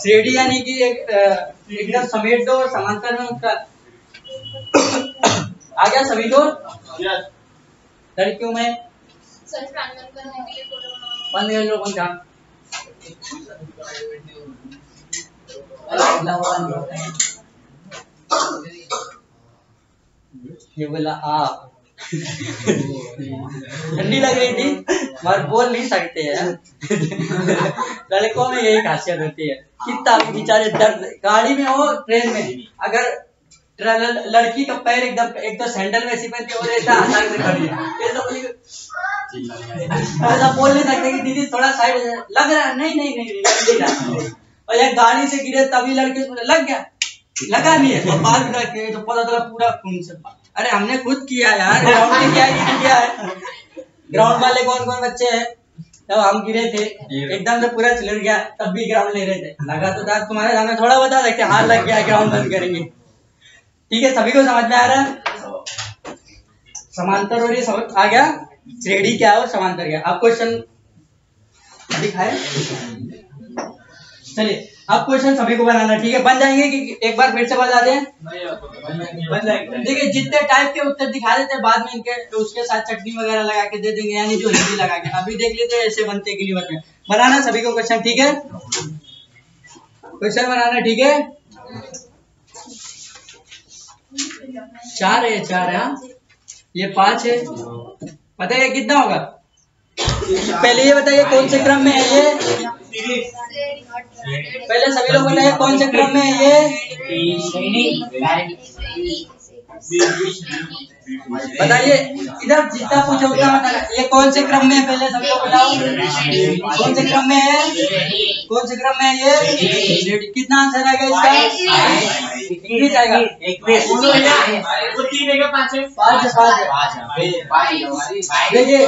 श्रेणी यानी कि एकदम समेट दो, और समांतर में उसका आ गया सभी को? लड़कियों में बंद कर लो पंखा। ये बोला आप ठंडी लग रही थी मगर बोल नहीं सकते हैं। लड़कों में यही खासियत होती है, कितना बेचारे दर्द, गाड़ी में हो ट्रेन में, अगर लड़की का पैर एकदम, एक तो सैंडल में ऐसी पहनती है और ऐसा आसान में खड़ी है, ऐसा बोल नहीं सकते कि दीदी थोड़ा साइड लग रहा है, नहीं। और यार गाड़ी से गिरे तभी लड़के लग गया, लगा नहीं है, और बाद में तो पता चला पूरा खून से। अरे हमने खुद किया यार, ग्राउंड में किया है। ग्राउंड वाले कौन कौन बच्चे हैं? तब हम गिरे थे, एकदम से पूरा चिलर गया, तब भी ग्राउंड ले रहे थे, लगा तो था। तुम्हारे सामने थोड़ा बता सकते, हाथ लग गया, ग्राउंड बंद करेंगे, ठीक है? सभी को समझ में आ रहा है? समांतर और ये समझ आ गया, श्रेणी क्या है और समांतर क्या है। अब क्वेश्चन दिखाए, चलिए अब क्वेश्चन सभी को बनाना, ठीक है? बन जाएंगे कि एक बार फिर से बता दें? बन जाएंगे। देखिए जितने टाइप के उत्तर दिखा देते हैं, बाद में इनके उसके साथ चटनी वगैरह लगा के दे देंगे, यानी जो हिंदी लगा के। अभी देख लेते हैं ऐसे बनते कि नहीं बनते। बनाना सभी को क्वेश्चन, ठीक है? क्वेश्चन बनाना, ठीक है? 4 है, 4 है, ये 5 है, पता है कितना होगा? पहले ये बताइए कौन से क्रम में है ये? पहले सभी लोग बताइए कौन से क्रम में है ये? बताइए इधर जितना पूछे उतना बताना। ये कौन से क्रम में है पहले सब लोग बताओ, कौन से क्रम में है, कौन से क्रम में है ये? कितना आंसर आएगा इसका? इंग्लिश आएगा। देखिए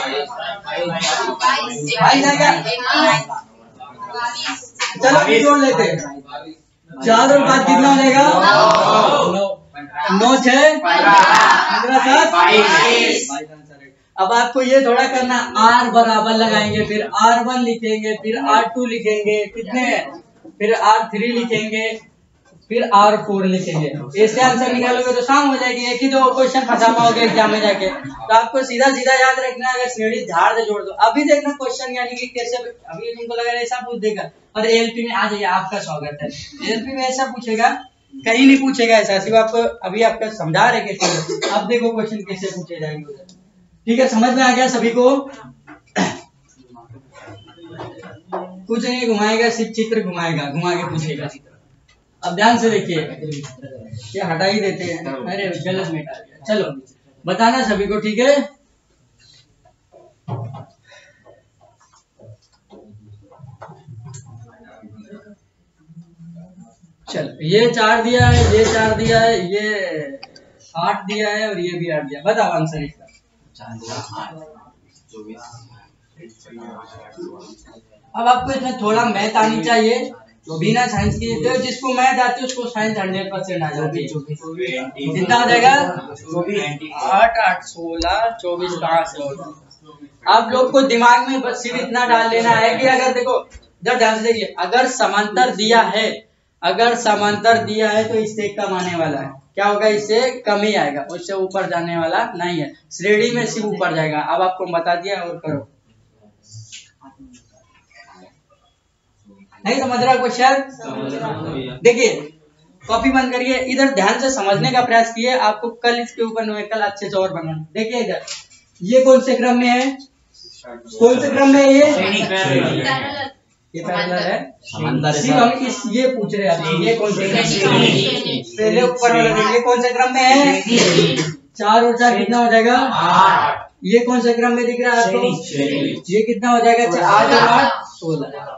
चलो जोड़ लेते हैं। 4 और 5 कितना हो जाएगा? 9 6 15 7 22 आंसर है। अब आपको ये थोड़ा करना, R बराबर लगाएंगे, फिर R1 लिखेंगे, फिर R2 लिखेंगे, कितने, फिर R3 लिखेंगे, फिर R4 लिखेंगे। ऐसे आंसर निकालोगे तो शाम हो जाएगी, एक ही दो क्वेश्चन फंसा पाओगे एग्जाम में जाके। तो आपको सीधा सीधा याद रखना है, अगर श्रेणी झाड़ से जोड़ दो। अभी देखना क्वेश्चन यानी कि कैसे, अभी तुमको लगा ऐसा पूछ देगा और एलपी में आ जाइए, आपका स्वागत है। एलपी में ऐसा पूछेगा, कहीं नहीं पूछेगा ऐसा, सिर्फ आपको अभी आपका समझा रहे कैसे। अब देखो क्वेश्चन कैसे पूछे जाएंगे। ठीक है, समझ में आ गया सभी को? कुछ नहीं घुमाएगा, सिर्फ चित्र घुमाएगा, घुमा के पूछेगा। अब ध्यान से देखिए, ये हटा ही देते हैं, अरे गलत में हटा दिया। चलो बताना सभी को, ठीक है? चलो ये 4 दिया है, ये 4 दिया है, ये 8 दिया है और ये भी 8 दिया। बताओ आंसर इसका। अब आपको इसमें थोड़ा मैथ आनी चाहिए, बिना साइंस की। तो जिसको मैथ आती है उसको साइंस 100% आ जाती है। कितना हो जाएगा? 8 8 16 24 कहाँ से होगा? आप लोग को दिमाग में बस सिर्फ इतना डाल लेना है कि अगर देखो, जब ध्यान से देखिए, अगर समांतर दिया है, अगर समांतर दिया है तो इससे कम आने वाला है। क्या होगा? इससे कम ही आएगा, उससे ऊपर जाने वाला नहीं है। श्रेणी में सिर्फ ऊपर जाएगा। अब आपको बता दिया और करो। नहीं समझ रहा क्वेश्चन? देखिए कॉपी बंद करिए, इधर ध्यान से समझने का प्रयास कीजिए। आपको कल इसके ऊपर कल अच्छे से और बनाना। देखिए इधर ये कौन से क्रम में है, कौन से क्रम में है ये पैरेलल है। सिर्फ हम इस ये पूछ रहे हैं, ये कौन से क्रम में? पहले ऊपर वाला, ये कौन से क्रम में है? 4 और 4 कितना हो जाएगा? 8। ये कौन से क्रम में दिख रहा है आपको? ये कितना हो जाएगा? 8 और 8 16।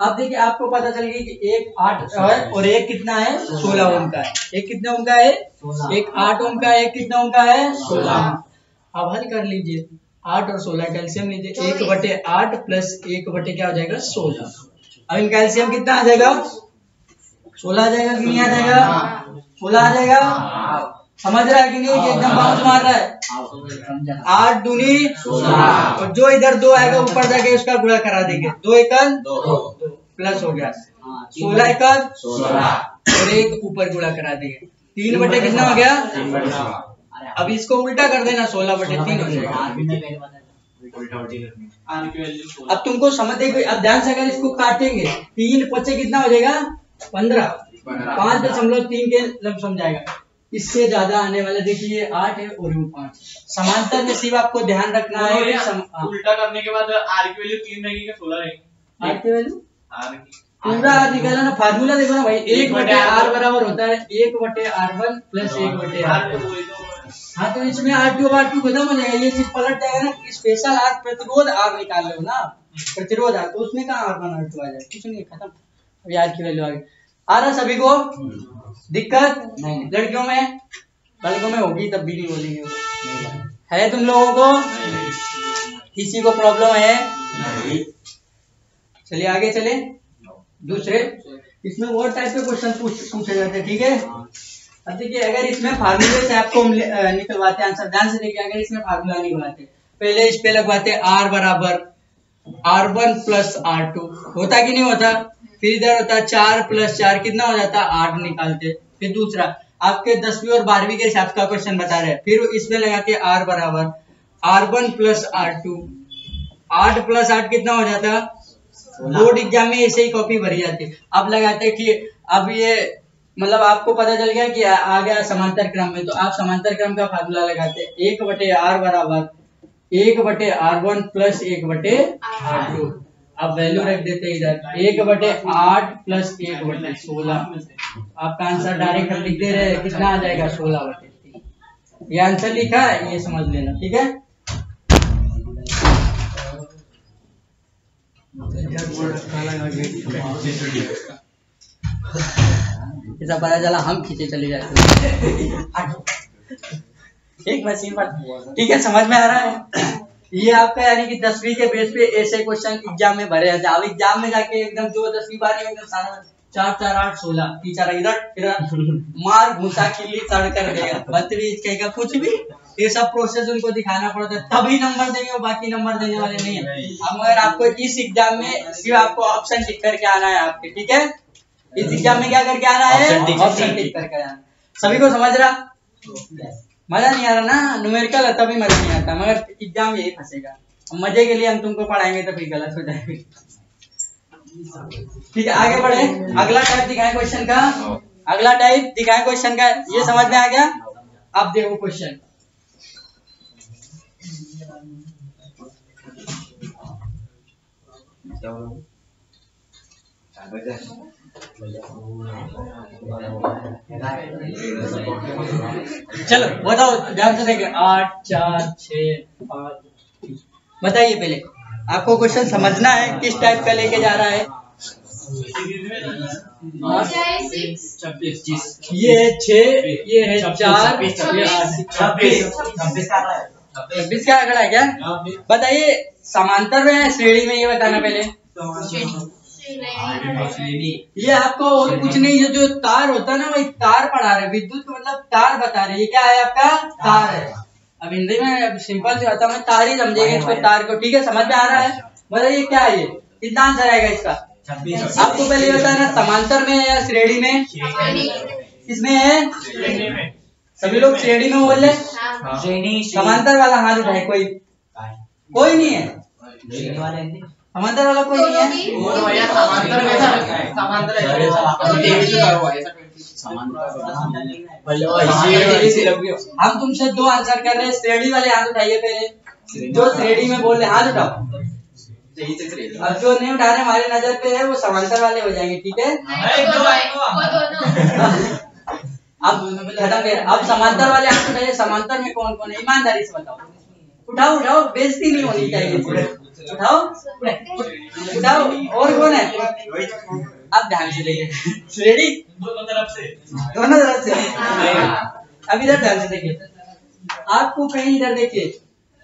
अब देखिए आपको पता चल गई कि एक 8 है और एक कितना है? 16 ओम का है। एक कितना ओम का है? एक 8 ओम का है, एक कितना ओम का है? 16। अब हल कर लीजिए, 8 और 16 कैल्शियम लीजिए, 1/8 प्लस 1 क्या हो जाएगा? 16। अब इन कैल्शियम कितना आ जाएगा? 16 आ जाएगा कि नहीं आ जाएगा? 16 आ जाएगा। समझ रहा है कि नहीं? कि एकदम बाउंस मार रहा है। 8 दूनी 16 और जो इधर 2 आएगा ऊपर जाके उसका गुणा करा देंगे। 2 एकम 2 प्लस हो गया 16 एकम 16 और एक ऊपर गुणा करा देंगे। 3 कितना हो गया? अब इसको उल्टा कर देना, 16/3 हो जाएगा। अब तुमको समझ देखो, अब ध्यान से अगर इसको काटेंगे, 3 5 कितना हो जाएगा? 15। 5.3 के लमसम जाएगा। इससे ज्यादा आने वाला देखिए 8 है और वो 5। समांतर में सिर्फ आपको ध्यान रखना है कि उल्टा करने के बाद आर की वैल्यू 3 रहेगी क्या 16 रहेगी? आर की वैल्यू पूरा आर निकाला ना, फार्मूला देखो ना भाई, 1/r बराबर होता है 1/r1 प्लस 1/r2। हाँ तो इसमें R2 खत्म हो जाएगा, ये चीज पलट जाएगा ना। स्पेशल आर प्रतिरोध आर निकाल लो ना, प्रतिरोध आर, तो उसमें कहाँ R1 R2 आ जाए? कुछ नहीं, खत्म। अभी आर की वैल्यू आ गई। आ रहा सभी को? दिक्कत नहीं? लड़कियों में, लड़कों में होगी तब भी नहीं बोलेंगे। है तुम लोगों को? किसी को प्रॉब्लम है? चलिए आगे चले। दूसरे इसमें और टाइप के क्वेश्चन पूछे जाते हैं, ठीक है? अब देखिए अगर इसमें फार्मूले से आपको निकलवाते हैं आंसर, ध्यान से देखिए। अगर इसमें फार्मूला निकलवाते, पहले इस पे लगवाते R बराबर R1 प्लस R2, होता कि नहीं होता? फिर इधर होता 4 प्लस 4 कितना हो जाता? 8 निकालते। फिर दूसरा आपके 10वीं और 12वीं के हिसाब का क्वेश्चन बता रहे हैं, फिर इसमें लगाते R बराबर R1 प्लस R2, 8 प्लस 8 कितना हो जाता? बोर्ड एग्जाम में ऐसे ही कॉपी भरी जाती। अब लगाते कि अब ये मतलब आपको पता चल गया कि आ गया समांतर क्रम में, तो आप समांतर क्रम का फार्मूला लगाते 1/r बराबर 1/r1 प्लस 1/r2। अब वैल्यू रख देते इधर 1/8 प्लस 1/16। आपका आंसर डायरेक्ट हम लिख दे रहे हैं, कितना आ जाएगा? 16/3। ये आंसर लिखा है, ये समझ लेना, ठीक है। ऐसा पता चला हम खींचे चले जाते एक मशीन पर, ठीक है, समझ में आ रहा है। ये आपका यानी कि 10वीं के बेस पे ऐसे क्वेश्चन एग्जाम में भरे जाते हैं। अब एग्जाम में जाके एकदम जो 10वीं बार एकदम सारा 4 4 8 16 टीचर इधर मार घुसा खिल्ली सड़ कर देगा, बदतमीज कहेगा, कुछ भी ये सब प्रोसेस उनको दिखाना पड़ता है, तभी नंबर देंगे, वो बाकी नंबर देने वाले नहीं है। अब मगर आपको इस एग्जाम में सिर्फ आपको ऑप्शन टिक करके आना है आपके, ठीक है। इस एग्जाम में क्या करके आना है, ऑप्शन टिक करके आना। सभी को समझ रहा? मजा नहीं आ रहा ना, न्यूमेरिकल है तभी मजा नहीं आता, मगर एग्जाम यही फंसेगा। मजे के लिए हम तुमको पढ़ाएंगे तो फिर गलत हो जाएगा, ठीक है। आगे बढ़े, अगला टाइप दिखाए क्वेश्चन का, अगला टाइप दिखाए क्वेश्चन का, ये समझ में आ गया। अब देखो क्वेश्चन, चलो बताओ ध्यान से देखें। 8 4 6 5, बताइए पहले आपको क्वेश्चन समझना है किस टाइप का लेके जा रहा है। ये है 6, ये है 4, ये 8, 26 का आंकड़ा है क्या? बताइए समांतर में है श्रेणी में, ये बताना पहले। ये आपको और कुछ नहीं, ये जो तार होता है ना, वही तार पढ़ा रहे, विद्युत मतलब तार बता रहे। ये क्या है आपका? तार है। अब हिंदी में सिंपल से बताऊं, तार ही समझेंगे इसको, तार को, ठीक है, समझ में आ रहा है। बताइए क्या है ये, कितना आंसर आएगा इसका? आपको पहले बताना समांतर में है या श्रेणी में? किसमें है? सभी लोग श्रेणी में बोल रहे। समांतर वाला हाथ उठाए, कोई नहीं है, समांतर वाला कोई नहीं है। हम तुमसे 2 आंसर कर रहे हैं, श्रेणी वाले हाथ उठाइए पहले, जो श्रेणी में बोल रहे हाथ उठाओ। अब जो नहीं उठा रहे हमारी नजर पे है वो समांतर वाले हो जाएंगे, ठीक है। अब खत्म कर, अब समांतर वाले हाथ उठाइए। समांतर में कौन कौन है, ईमानदारी से बताओ। उठाओ उठाओ, बेइज्जती नहीं होनी चाहिए, उठाओ उठाओ। और कौन है? अब ध्यान से देखिए, रेडी, दोनों तरफ से। अब इधर ध्यान से देखिए, आपको कहीं इधर देखिए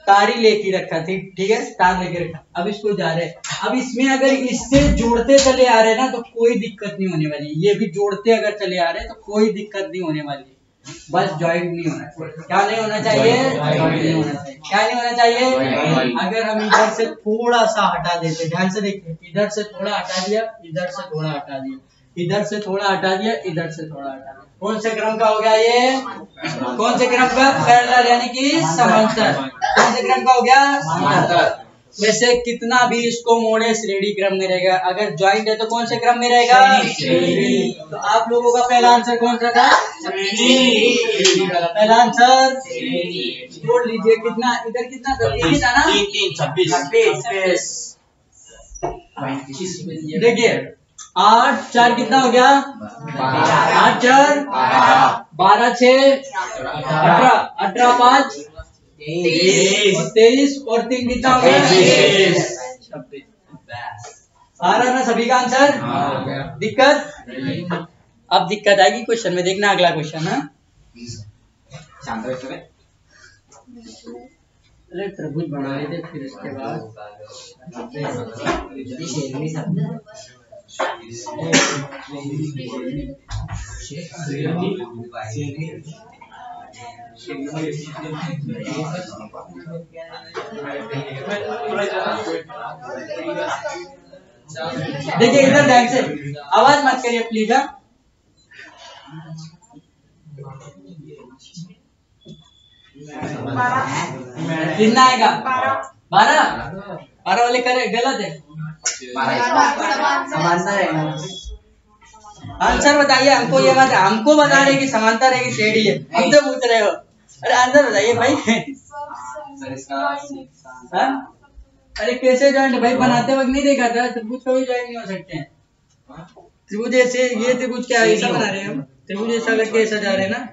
तारी लेके रखा थी, ठीक है, तार लेके रखा। अब इसको जा रहे, अब इसमें अगर इससे जोड़ते चले आ रहे ना तो कोई दिक्कत नहीं होने वाली। ये भी जोड़ते अगर चले आ रहे तो कोई दिक्कत नहीं होने वाली, बस जॉइंट नहीं होना चाहिए। क्या नहीं होना चाहिए? जॉइंट नहीं होना चाहिए। क्या नहीं होना चाहिए? अगर हम इधर से थोड़ा सा हटा देते, ध्यान से देखिए, इधर से थोड़ा हटा दिया, इधर से थोड़ा हटा दिया, इधर से थोड़ा हटा दिया, इधर से थोड़ा हटा दिया, कौन से क्रम का हो गया ये? कौन से क्रम का? पैरेलल यानी कि समांतर। कौन से क्रम का हो गया? समांतर। वैसे कितना भी इसको मोड़े श्रेणी क्रम में रहेगा। अगर ज्वाइंट है तो कौन से क्रम में रहेगा? श्रेणी। तो आप लोगों का पहला आंसर कौन सा था? श्रेणी। पहला आंसर जोड़ लीजिए, कितना इधर कितना था? 3 था ना? 26। देखिए 8 4 कितना हो गया? 8 4 12 6 18 18 5 23 और 3 कितना हो गया? 26। आ रहा ना सभी का आंसर? दिक्कत? अब दिक्कत आएगी क्वेश्चन में, देखना अगला क्वेश्चन है। अरे त्रिभुज बना रहे थे, फिर इसके बाद देखिए इधर ध्यान से, आवाज मत करिए प्लीज। कितना आएगा? 12 वाले करे गलत है, समांतर है। आंसर बताइए, हमको ये बात हमको बता रहे कि समांतर है कि श्रेणी है, हमसे पूछ रहे हो। अरे आंसर बताइए भाई। अरे कैसे जॉइंट भाई? बनाते वक्त नहीं देखा था, त्रिभुज कभी जॉइंट नहीं हो सकते हैं। त्रिभुज ऐसे, ये त्रिभुज क्या ऐसा बना रहे हैं हम, त्रिभुज ऐसा करके ऐसा जा रहे हैं ना,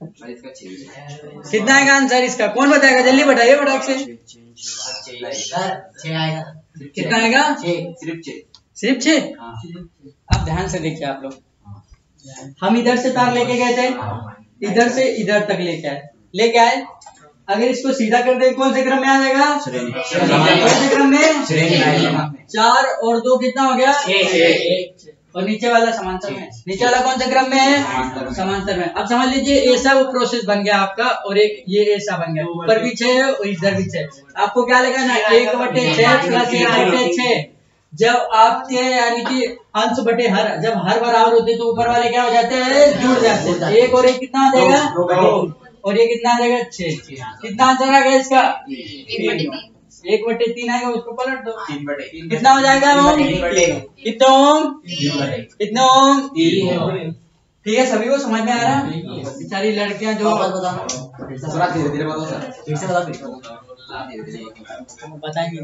कितना आएगा आंसर इसका? कौन बताएगा? जल्दी बताइए फटाक से। कितना आएगा? सिर्फ 6। अब ध्यान से देखिए आप लोग, हम इधर से तार लेके गए थे, इधर से इधर तक लेके आए। अगर इसको सीधा कर दे कौन से क्रम में आ जाएगा? कौन से क्रम में? 4 और 2 कितना हो गया? 6। और नीचे वाला समांतर में। नीचे वाला कौन से क्रम में है? समांतर में। अब समझ लीजिए ऐसा वो प्रोसेस बन गया आपका, और एक ये ऐसा बन गया, ऊपर भी 6 है और इधर भी 6। आपको क्या लगाना? 1/6 प्लस 1/6। जब आपके यानी कि अंश बटे हर, जब हर बराबर होते तो ऊपर वाले क्या हो जाते हैं? जुड़ जाते हैं। 1 और 1 कितना आ जाएगा? 2। और ये कितना आ जाएगा? 6। कितना आंसर आ गया इसका? 1/3 आएगा, उसको पलट दो। कितना हो जाएगा वो? कितना ओम? ठीक है, सभी को समझ में आ रहा है? बेचारी लड़कियां जो बताएंगे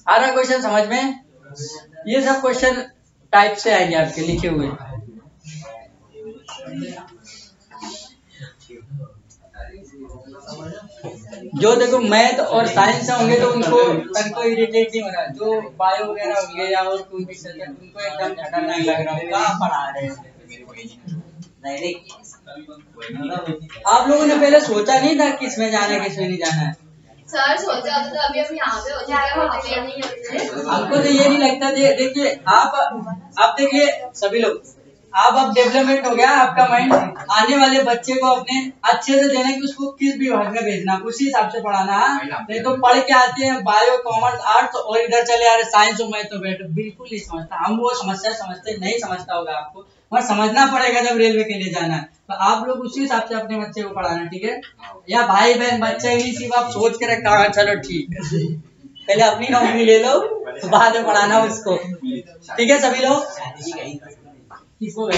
आ रहा क्वेश्चन समझ में? ये सब क्वेश्चन टाइप से आएंगे आपके लिखे हुए। जो देखो मैथ और साइंस होंगे तो उनको इरिटेट नहीं हो रहा। जो बायो वगैरह होंगे या और कोई भी सब्जेक्ट, उनको एकदम झटक नहीं लग रहा होगा पढ़ा रहे हैं। आप लोगों ने पहले सोचा नहीं था किसमें जाना है किसमें नहीं जाना है? सर सोचा तो अभी हम यहाँ पे हो जाएगा, हमको तो ये नहीं लगता। देखिए आप देखिए सभी लोग, अब डेवलपमेंट हो गया आपका माइंड। आने वाले बच्चे को अपने अच्छे से देना कि उसको किस विभाग में भेजना, उसी हिसाब से पढ़ाना। नहीं तो पढ़ के आते हैं बायो, कॉमर्स, आर्ट्स और इधर चले आ रहे साइंस और मैथ, तो बैठ बिल्कुल नहीं समझता। हम वो समस्या समझते नहीं, समझता होगा आपको, मगर समझना पड़ेगा जब रेलवे के लिए जाना है। तो आप लोग उसी हिसाब से अपने बच्चे को पढ़ाना, ठीक है? या भाई बहन बच्चे ही सिर्फ आप सोच के रखा, चलो ठीक है पहले अपनी नौकरी ले लो तो बाद में पढ़ाना उसको, ठीक है सभी लोग? किसको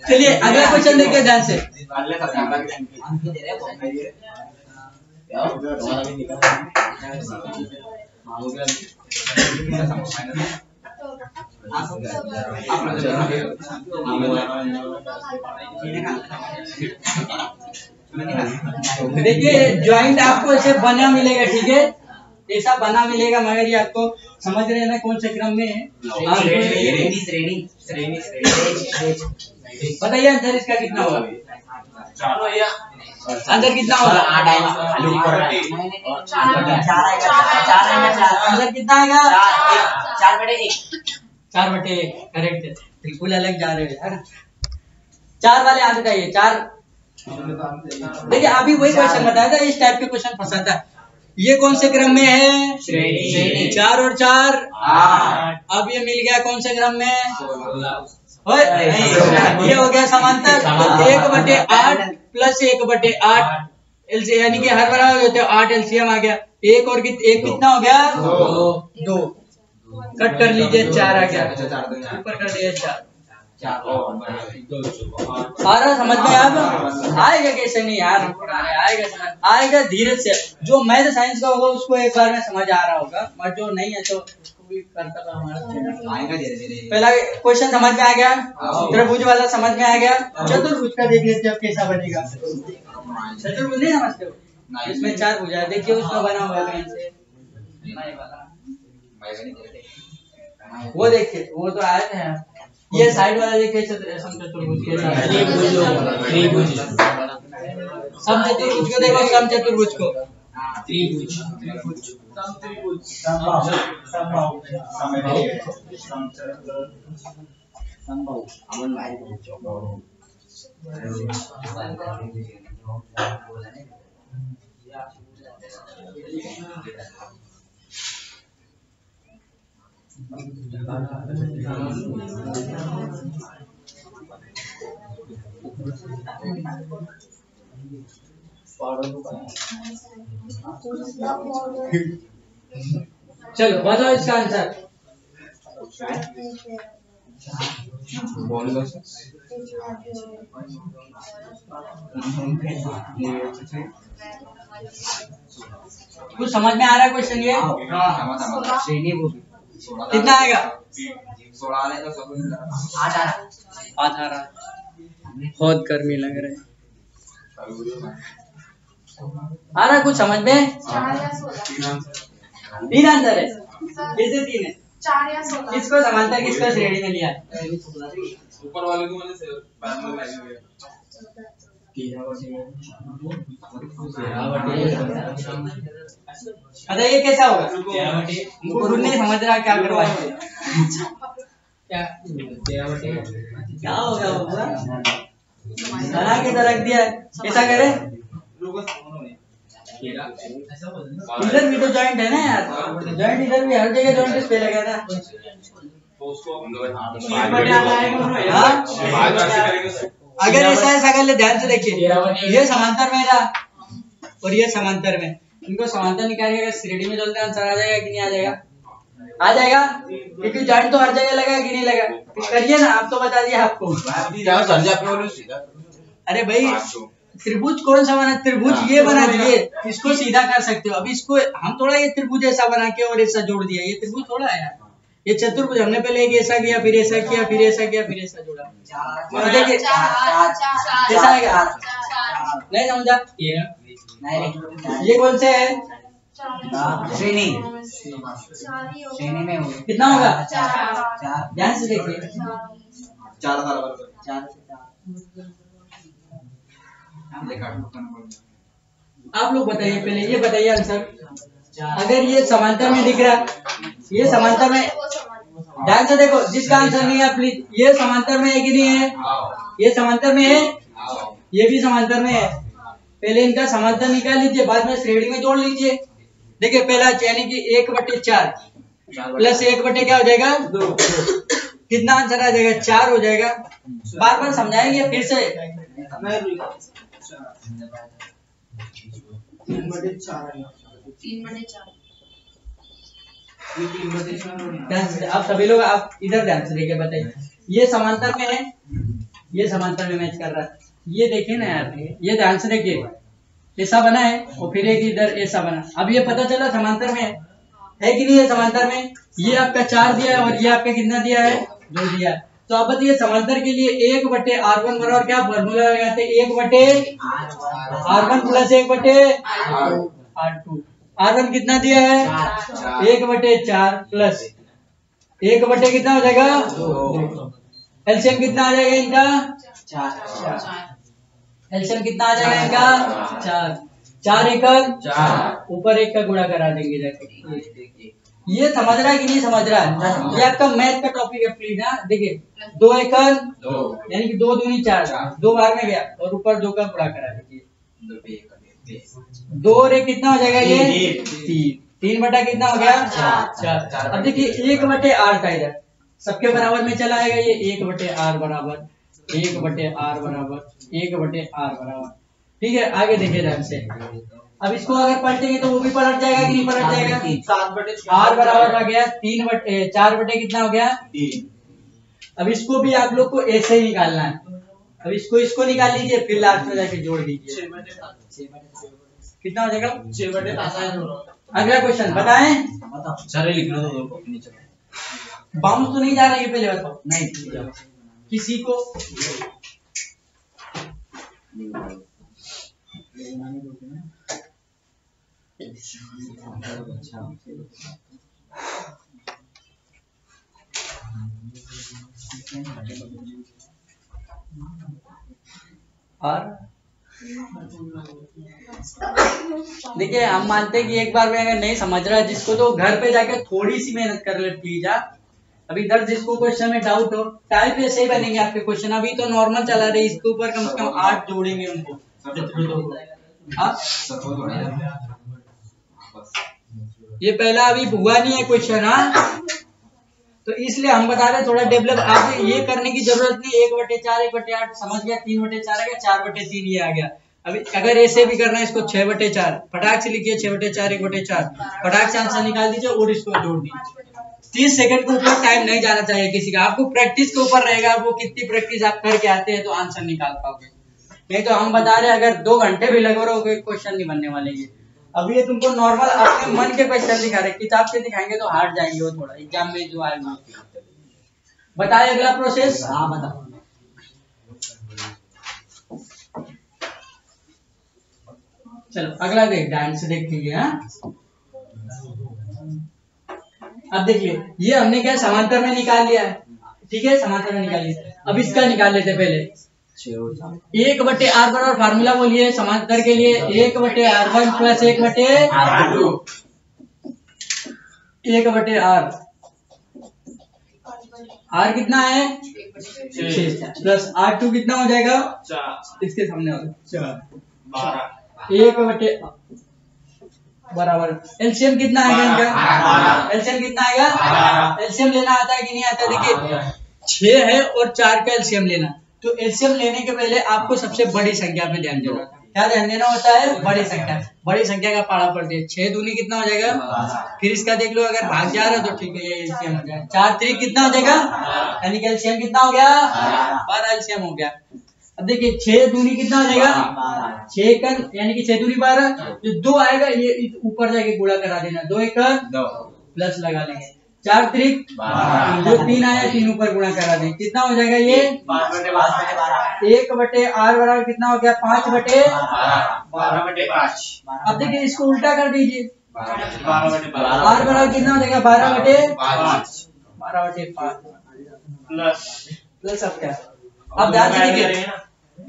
चलिए अगला क्वेश्चन देखिए ध्यान से। देखिए ज्वाइंट आपको ऐसे बना मिलेगा, ठीक है? ऐसा बना मिलेगा, मगर ये आपको समझ रहे हैं ना कौन से क्रम में है? बताइए आंसर इसका कितना होगा? आंसर कितना होगा? आंसर कितना आएगा? 4/1 करेक्ट है। बिल्कुल अलग जा रहे हैं यार। 4 वाले आंसर चाहिए 4। देखिए अभी वही क्वेश्चन बताया था, इस टाइप के क्वेश्चन फंसाता है। ये कौन से क्रम में है? श्रेणी। 4 और 4 8। अब ये मिल गया कौन से क्रम में? ये हो गया समांतर। 1/8 प्लस 1/8 एलसीएम, यानी कि हर बराबर होते हैं 8 एलसीएम आ गया। एक और एक कितना हो गया? 2। कट कर लीजिए 4 आ गया, ऊपर कर दिया 4। सारा समझ में अब आएगा? कैसे नहीं यार, आएगा समझ, आएगा धीरे से। जो मैथ साइंस का होगा उसको एक बार में समझ आ रहा होगा, मगर जो नहीं है तो भी करता था हमारा आएगा धीरे-धीरे। पहला क्वेश्चन समझ में आ गया, त्रिभुज वाला समझ में आ गया। चतुर्भुज का देख लेते हैं कैसा बनेगा। चतुर्भुज नहीं समझते हो? इसमें 4 भुजा देखिए, उसमें बना हुआ है से वो देखिए, वो तो आए थे। ये साइड वाला देखिए समचतुर्भुज के साथ त्रिभुज। समचतुर्भुज को देखो, समचतुर्भुज को त्रिभुज, समत्रिभुज, समबाहु, अमन भाई चलो बताओ इसका आंसर। कुछ समझ में आ रहा है क्वेश्चन ये? श्रेणी कितना आएगा? 16 आने का सब 18। बहुत गर्मी लग रही है। आ रहा कुछ समझ में? 4 या 16 तीन आंसर है। कैसे तीन है? 4 या 16 किसको समांतर किसको श्रेणी में लिया? ऊपर वाले को मैंने पैरेलल लाइन में लिया। अरे ये कैसा होगा? गुरु नहीं समझ रहा क्या करवाए। क्या होगा बना के तो रख दिया है। कैसा करे? इधर भी तो जॉइंट है ना यार, जॉइंट इधर भी हर जगह जॉइंट पे लगा ना। अगर ऐसा है अगर ध्यान से देखिए, ये समांतर में था और ये समांतर में, इनको समांतर निकालिएगा श्रेणी में जोड़ते आंसर आ जाएगा कि नहीं आ जाएगा? आ जाएगा, क्योंकि जॉइंट तो हर जगह लगा है कि नहीं लगा? करिए ना, आप तो बता दिया आपको। अरे भाई त्रिभुज कौन सा बना? त्रिभुज ये बना दिए, इसको सीधा कर सकते हो। अब इसको हम थोड़ा ये त्रिभुज ऐसा बना के और ऐसा जोड़ दिया, ये त्रिभुज थोड़ा है यार। ये चतुर्भुज हमने पहले एक ऐसा किया, फिर ऐसा किया, फिर ऐसा किया, फिर ऐसा जोड़ा। देखिए कैसा आएगा? नहीं समझा? ये कौन से है? श्रेणी में होगा। कितना होगा? 4। ध्यान से देखिए, 4 बराबर। आप लोग बताइए पहले, ये बताइए आंसर। अगर ये समांतर में दिख रहा है, ये समांतर में, ध्यान से देखो, जिसका आंसर नहीं है प्लीज, ये समांतर में है कि नहीं है? ये समांतर में है, ये भी समांतर में है। पहले इनका समांतर निकाल लीजिए, बाद में श्रेणी में जोड़ लीजिए। देखिए पहला यानी कि 1/4 प्लस 1 क्या हो जाएगा? 2। कितना आंसर आ जाएगा? 4 हो जाएगा। बार बार समझाएंगे फिर से। 3/4। अब सभी लोग आप इधर ध्यान से देखिए, बताइए ये समांतर में है, ये समांतर में मैच कर रहा है। ये देखिए ना यार, ये ध्यान से देखिए, ऐसा बना है और फिर एक इधर ऐसा बना। अब ये पता चला समांतर में है कि नहीं है? समांतर में ये आपका 4 दिया है और ये आपका कितना दिया है? 2 दिया है। तो आप बताइए समांतर के लिए 1/R1 बराबर क्या फॉर्मूला लगाते हैं? 1/R1 plus 1/R2। R1 कितना दिया है? 1/4 प्लस 1/ कितना हो जाएगा? 2। एलसीएम कितना आ जाएगा इनका? 4। एलसीएम कितना आ जाएगा इनका? 4। 4 एकड़ 4, ऊपर 1 का गुणा करा देंगे जाके। ये समझ रहा है कि नहीं समझ रहा है? ये आपका मैथ का टॉपिक है प्लीज। हाँ देखिए, 2 एकड़ 2 यानी कि 2 दूनी 4, 2 बार में गया और ऊपर 2 का गुणा करा दीजिए। 2 और 1 कितना हो जाएगा? ये 3। 3 कितना हो गया? 4। अब देखिए 1/R था इधर, सबके बराबर में चला आएगा ये 1/R बराबर 1/R बराबर 1/R बराबर। ठीक है, आगे देखिए ध्यान से। अब इसको अगर पलटेंगे तो वो भी पलट जाएगा कि नहीं पलट जाएगा? 7/R बराबर आ गया 4 कितना हो गया? 3। अब इसको भी आप लोग को ऐसे ही निकालना है। अब इसको निकाल लीजिए, फिर लास्ट में जाके जोड़ दीजिए। कितना हो जाएगा? 6/7। अगला क्वेश्चन बताएं। सर लिख लो तो बाउंस तो नहीं जा रही है, पहले बताओ। नहीं किसी को और देखिए, हम मानते हैं कि एक बार में अगर नहीं समझ रहा है जिसको, तो घर पे जाकर थोड़ी सी मेहनत कर ले प्लीज। अभी इधर जिसको क्वेश्चन में डाउट हो, टाइप ऐसे ही बनेंगे आपके क्वेश्चन। अभी तो नॉर्मल चला रही, इसके ऊपर कम से कम 8 जोड़ेंगे उनको। ये पहला अभी हुआ नहीं है क्वेश्चन। हाँ तो इसलिए हम बता रहे थोड़ा डेवलप। आप ये करने की जरूरत नहीं। 1/4 1/8 समझ गया, 3/4 आ गया, 4/3 ये आ गया। अभी अगर ऐसे भी करना है इसको 6/4, फटाक से लिखिए 6/4 1/4, फटाक से आंसर निकाल दीजिए और इसको जोड़ दीजिए। 30 सेकंड के ऊपर टाइम नहीं जाना चाहिए किसी का। आपको प्रैक्टिस के ऊपर रहेगा, वो कितनी प्रैक्टिस आप करके आते हैं तो आंसर निकाल पाओगे। नहीं तो हम बता रहे हैं अगर 2 घंटे भी लगे रहोगे क्वेश्चन नहीं बनने वाले। ये अभी ये तुमको नॉर्मल अपने मन के क्वेश्चन दिखा रहे, किताब से दिखाएंगे तो हार्ड जाएंगे वो थोड़ा, एग्जाम में जो आएगा। बताए अगला प्रोसेस। हाँ बताओ। चलो अगला ध्यान से देखेंगे। हाँ अब देखिए ये हमने क्या समांतर में निकाल लिया है, ठीक है, समांतर में निकाल लिया। अब इसका निकाल लेते पहले। 1/r बराबर फार्मूला बोलिए समांतर के लिए, 1/r1 plus 1/r2, 1/r। r कितना है 6 प्लस r2 कितना हो जाएगा 4, इसके सामने होगा 4, 1/, बराबर एलसीएम कितना आएगा इनका, एलसीएम कितना आएगा, एलसीएम लेना आता है कि नहीं आता। देखिए 6 है और 4 का एलसीएम लेना, तो एलसीएम लेने के पहले आपको सबसे बड़ी संख्या पे ध्यान देना होता है। क्या ध्यान देना होता है, बड़ी संख्या। बड़ी संख्या का पाड़ा पड़ती है, 6 दूनी कितना हो जाएगा, फिर इसका देख लो अगर भाग जा रहा है तो ठीक है, ये एलसीएम हो जाएगा। 4 3 कितना हो जाएगा, यानी कि एलसीएम कितना हो गया 12 एलसीएम हो गया। अब देखिए 6 दूनी कितना हो जाएगा 6 का, यानी कि 6 दूनी 12, जो 2 आएगा ये ऊपर जाके गुणा करा देना, 2 1 प्लस लगा लेंगे, 4 3 जो 3 आया 3 ऊपर गुणा करा देंगे, कितना हो जाएगा ये 1/r बराबर कितना हो गया 5/12। अब देखिए इसको उल्टा कर दीजिए, r बराबर कितना हो जाएगा 12/5 प्लस। अब क्या, अब ध्यान से देखिए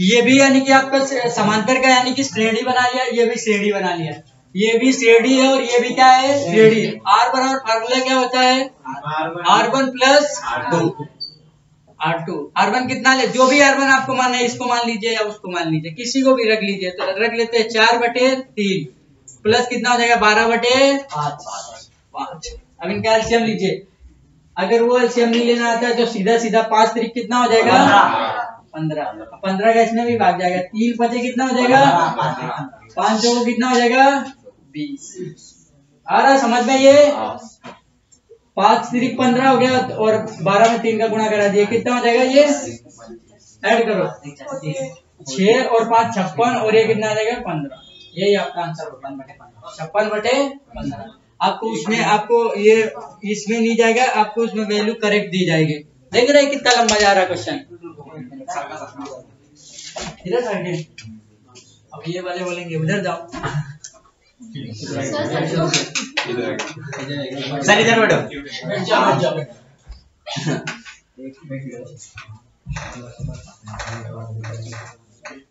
ये भी यानी कि आपका समांतर का यानी कि श्रेणी बना लिया, ये भी श्रेणी बना लिया, ये भी श्रेणी है और ये भी क्या है श्रेणी। r बराबर फार्मूला क्या होता है r1 प्लस r2। r1 कितना ले, जो भी r1 आपको मानना है, इसको मान लीजिए या उसको मान लीजिए, किसी को भी रख लीजिए, तो रख लेते हैं 4/3 प्लस कितना हो जाएगा 12/5। अब इनका एलसीएम लीजिए, अगर वो एलसीएम नहीं लेना आता है तो सीधा सीधा 5 3 कितना हो जाएगा 15 का इसमें भी भाग जाएगा, 3 5 कितना हो जाएगा 5 को कितना हो जाएगा 20। आ रहा समझ में, ये 5 3 15 हो गया और 12 में 3 का गुणा करा दिया, कितना हो जाएगा ये ऐड करो 6 और 5 56 और ये कितना आ जाएगा 15। यही आपका आंसर होगा 56/15। आपको उसमें आपको ये इसमें नहीं जाएगा, आपको उसमें वैल्यू करेक्ट दी जाएगी। देख रहे हैं कितना लंबा जा रहा है क्वेश्चन। इधर साइड, अब ये वाले बोलेंगे उधर जाओ, सर इधर बैठो।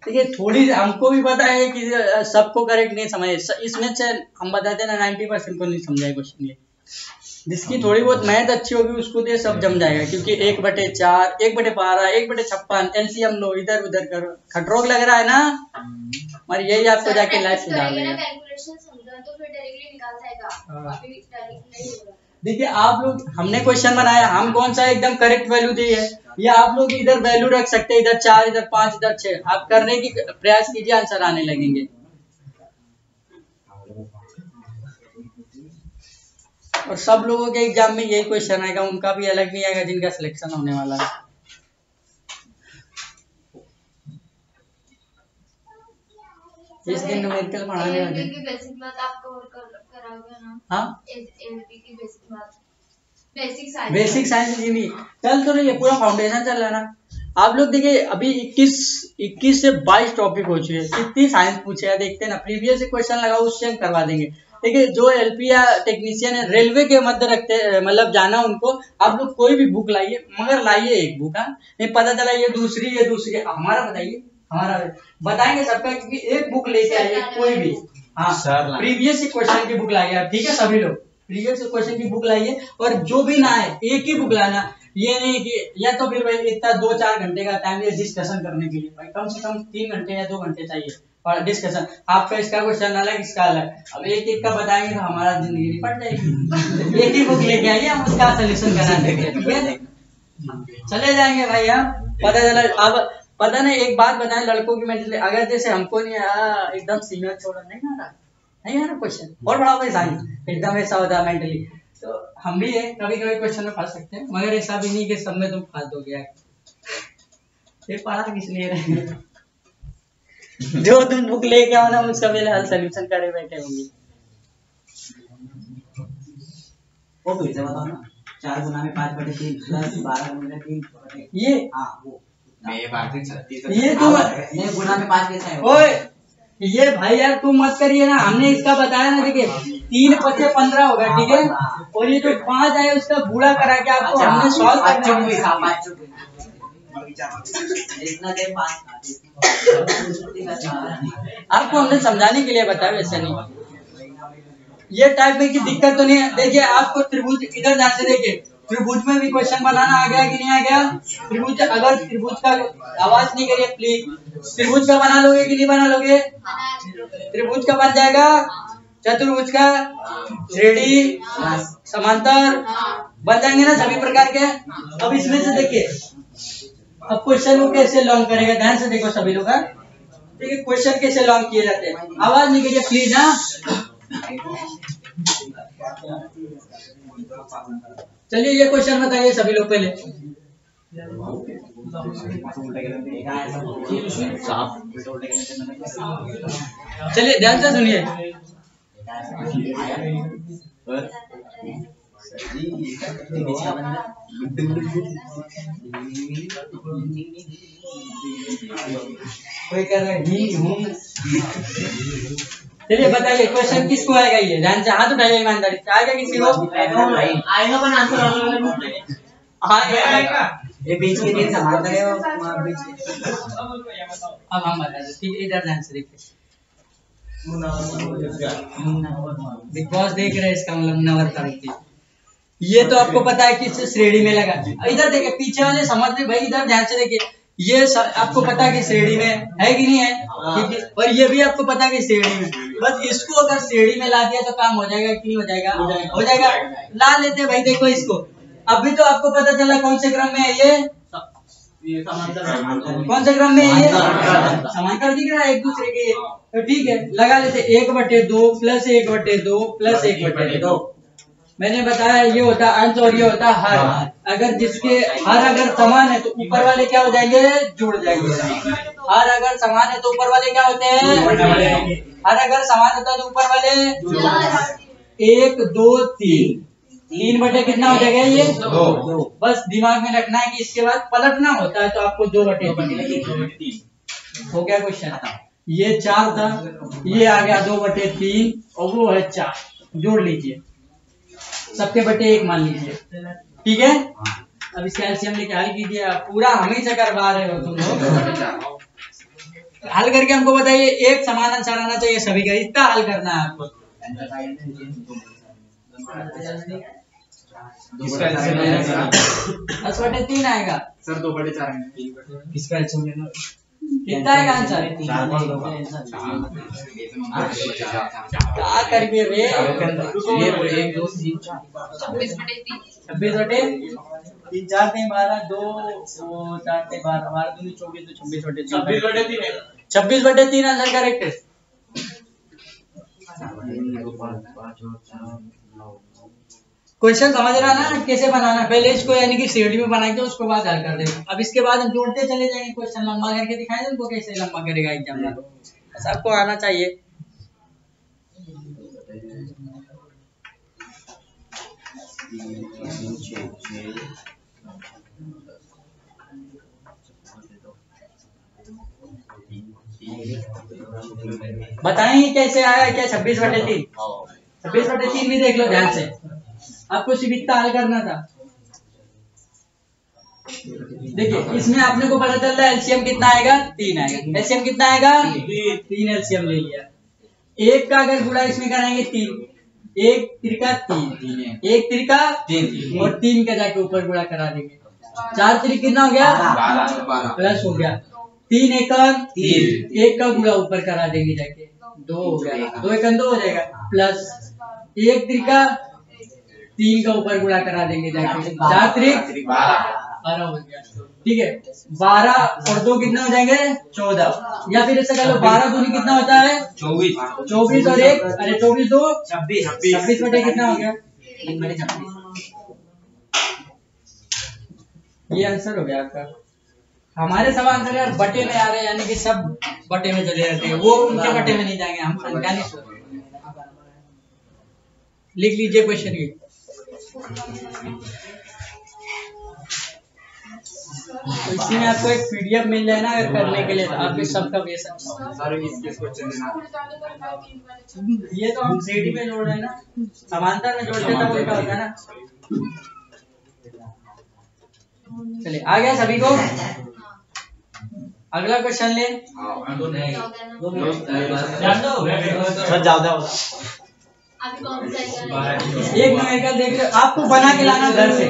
देखिए थोड़ी हमको भी पता है कि सबको करेक्ट नहीं समझे, इसमें से हम बताते हैं ना 90% को नहीं समझाए क्वेश्चन ये। जिसकी थोड़ी बहुत मैथ अच्छी होगी उसको तो ये सब जम जाएगा, क्योंकि 1/4 1/12 1/56 एलसीएम लो, इधर उधर करो, खटरोग लग रहा है ना, और यही आपको जाके लाइफ सुधार लेगा। देखिए आप लोग, हमने क्वेश्चन बनाया, हम कौन सा एकदम करेक्ट वैल्यू दी है, या आप लोग इधर वैल्यू रख सकते हैं, इधर 4 इधर 5 इधर 6, आप करने की प्रयास कीजिए, आंसर आने लगेंगे। और सब लोगों के एग्जाम में यही क्वेश्चन आएगा, उनका भी अलग नहीं आएगा जिनका सिलेक्शन होने वाला है। इस दिन न्यूमेरिकल पढ़ाने वाले बेसिक मैथ आप कवर कराओगे ना? हाँ एलपी की बेसिक मैथ, बेसिक साइंस जी भी चल तो नहीं है, पूरा फाउंडेशन चल रहा है ना। आप लोग देखिए अभी 21 से 22 टॉपिक हो चुके हैं, कितनी साइंस पूछे हैं, देखते हैं ना, प्रीवियस क्वेश्चन लगाओ उससे हम करवा देंगे। देखिए जो एलपी या टेक्नीशियन है रेलवे के मध्य रखते, मतलब जाना उनको, आप लोग कोई भी बुक लाइए, मगर लाइए एक बुक। हाँ नहीं पता चला ये दूसरी हमारा बताइए, हमारा बताएंगे सबका, क्योंकि एक बुक लेके आइए कोई भी। हाँ प्रीवियस क्वेश्चन की बुक लाइए आप, ठीक है, सभी लोग प्रीवियस क्वेश्चन की बुक लाइए, और जो भी ना है एक ही बुक लाना, ये नहीं कि या तो फिर भाई इतना 2-4 घंटे का टाइम है डिस्कशन करने के लिए, भाई कम से कम 3 घंटे या 2 घंटे चाहिए और डिस्कशन। आपका इसका क्वेश्चन अलग, इसका अलग, अब एक एक का बताएंगे तो हमारा जिंदगी निपट जाएगी। एक ही बुक लेके आइए, हम उसका सोल्यूशन करा देंगे, ठीक है, चले जाएंगे भाई। हम पता चला, अब पता नहीं एक बात बताएं, लड़कों की मेंटली, अगर जैसे हमको नहीं आया एकदम सीनियर छोड़ा नहीं आ रहा क्वेश्चन, और बड़ा कोई साइंस एकदम ऐसा होता है मेंटली, तो हम भी है कभी कभी क्वेश्चन में फंस सकते हैं, मगर ऐसा भी नहीं कि सब में तुम फंस दोगे। ये पढ़ा किस लिए रहे जो तुम बुक लेके आओ ना उसका पहले हल सोल्यूशन करे बैठे होंगे। वो फिर से बताओ ना। 4 गुना में 5/3 प्लस 12 गुना 3 ये हाँ वो मैं बात 36 ये तो नहीं गुना में 5 कैसा है? ओए ये भाई यार तुम मत करिए ना, हमने इसका बताया ना। देखिए 3 × 5 = 15 होगा, ठीक है। और ये जो 5 आए उसका गुणा करा के आपको हमने सॉल्व करना है। इतना दे 5 आपको हमने समझाने के लिए बताया, वैसे नहीं। ये टाइप में की दिक्कत तो नहीं है। देखिए आपको त्रिभुज इधर ध्यान से देखिए, त्रिभुज में भी क्वेश्चन बनाना आ गया कि नहीं आ गया? त्रिभुज, अगर त्रिभुज का आवाज नहीं करिए प्लीज, त्रिभुज का बना लोगे कि नहीं बना लोगे? त्रिभुज का बन जाएगा, चतुर्भुज का, श्रेणी, समांतर बन जाएंगे ना सभी प्रकार के। अब इसमें से देखिए, अब क्वेश्चन को कैसे लॉन्ग करेगा, ध्यान से देखो सभी लोग। देखिए क्वेश्चन कैसे लॉन्ग किए जाते हैं, आवाज नहीं करिए प्लीज ना। चलिए ये क्वेश्चन बताइए सभी लोग पहले। चलिए ध्यान से सुनिए। कोई कर रहा है चलिए बताइए क्वेश्चन किसको आएगा? ये ध्यान से हाथ उठाइए ईमानदारी से। आएगा किसी को? आएगा पर आंसर आएगा। ये बीच के दिन समांतर है और अब हम बता दें, ठीक है। इधर ध्यान से देखिए, बिग बॉस देख रहे हैं, इसका मतलब मुनावर फारूकी। ये तो आपको पता है किस श्रेणी में लगा। इधर देखिए पीछे वाले समझ में भाई, इधर ध्यान से देखिए। ये आपको पता है कि श्रेणी में है कि नहीं है, ठीक है। और ये भी आपको पता है कि श्रेणी में, बस इसको अगर श्रेणी में ला दिया तो काम हो जाएगा कि नहीं हो जाएगा? हो जाएगा। ला लेते हैं भाई, देखो इसको। अभी तो आपको पता चला कौन से क्रम में है ये, कौन से क्रम में है ये? समांतर दिख रहा है एक दूसरे के। तो ठीक है, लगा लेते 1/2 प्लस 1/2 प्लस 1/2। मैंने बताया ये होता अंश और ये होता हर। अगर जिसके हर अगर समान है तो ऊपर वाले क्या हो जाएंगे? जुड़ जाएंगे। हर अगर समान है तो ऊपर वाले क्या होते हैं? हर अगर समान होता है तो ऊपर वाले 1 2 3 3 कितना हो जाएगा? ये 2। बस दिमाग में रखना है कि इसके बाद पलटना होता है तो आपको 2/3 हो गया क्वेश्चन। ये 4 था, ये आ गया 2/3 और वो है 4। जोड़ लीजिए, सबके बटे 1 मान लीजिए, ठीक है। अब इसका एलसीएम लेके हल कीजिए। आप पूरा हमें से करवा रहे हो तुम लोग। हल करके हमको बताइए, एक समान आंसर आना चाहिए सभी का, इतना हल करना है आपको। 10/3 आएगा सर 2/4 किसका एलसीएम लेना? कितना आएगा आंसर? क्या करिए रे? 26/3 3 4 3 12 2 4 3 12 12 2 24 26/3 26/3 आंसर करेक्ट है। क्वेश्चन समझ रहा ना कैसे बनाना? पहले इसको यानी कि सीडी में बनाएंगे, उसके बाद हल कर देंगे। अब इसके बाद हम जोड़ते चले जाएंगे, क्वेश्चन लंबा करके दिखाएंगे उनको कैसे लंबा करेगा एग्जाम में। सबको आना चाहिए। बताएंगे कैसे आया क्या? 26/3 26/3 भी देख लो ध्यान से। आपको सिर्फ इतना हल करना था। देखिए इसमें आपने को पता चल रहा है एलसीएम कितना आएगा? 3 आएगा। एलसीएम कितना आएगा? 3 एलसीएम ले लिया। 1 का अगर गुणा इसमें कराएंगे 3, 1 त्रिका 3, 1 त्रिका 3 और 3 का जाके ऊपर गुणा करा देंगे। 4 त्रिक कितना हो गया? 12 प्लस हो गया 3 एकम 3, 1 का गुणा ऊपर करा देंगे जाके 2 हो गया, 2 एकम 2 हो जाएगा प्लस 1 त्रिका 3 का ऊपर गुणा करा देंगे जाके 4 त्रिक 12 हो गया, ठीक है। 12 और 2 कितना हो जाएंगे? 14। या फिर ऐसा कर लो 12 दूनी कितना होता है? 24 और 1 अरे 24 2 26 बटे कितना हो गया? 3/26। ये आंसर हो गया आपका। हमारे सब आंसर यार बटे में आ रहे हैं, यानी कि सब बटे में चले जाते हैं, वो उनके बटे में नहीं जाएंगे। हम संख्या नहीं लिख लीजिए क्वेश्चन ये। तो इसी में आपको एक पीडीएफ मिल जाए ना अगर करने के लिए, तो आपके सबका बेस अच्छा होगा। सर इसके क्वेश्चन देना ये तो हम 3D में जोड़ रहे हैं ना, समांतर में जोड़ते तब उल्टा होता है ना। चलिए आ गया सभी को। अगला क्वेश्चन ले। सर ज्यादा अभी कौन सा एक न्यूमेरिकल देख लो, आपको बना के लाना घर से,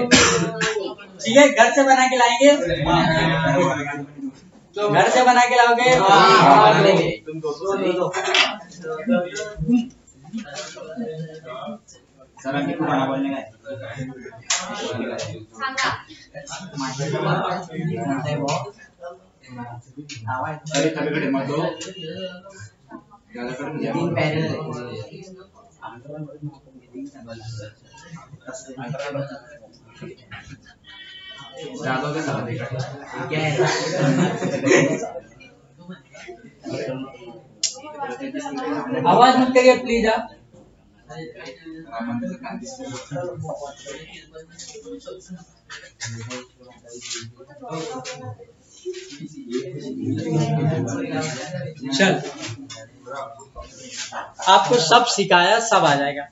ठीक है? घर से बना के लाएंगे, घर से बना के लाओगे। सर अभी को बना बोलने का अरे कड़े मत दो तीन पैरल ज्यादा के साथ क्या है? आवाज मत करिए प्लीज आप। चल आपको सब सिखाया, सब आ जाएगा।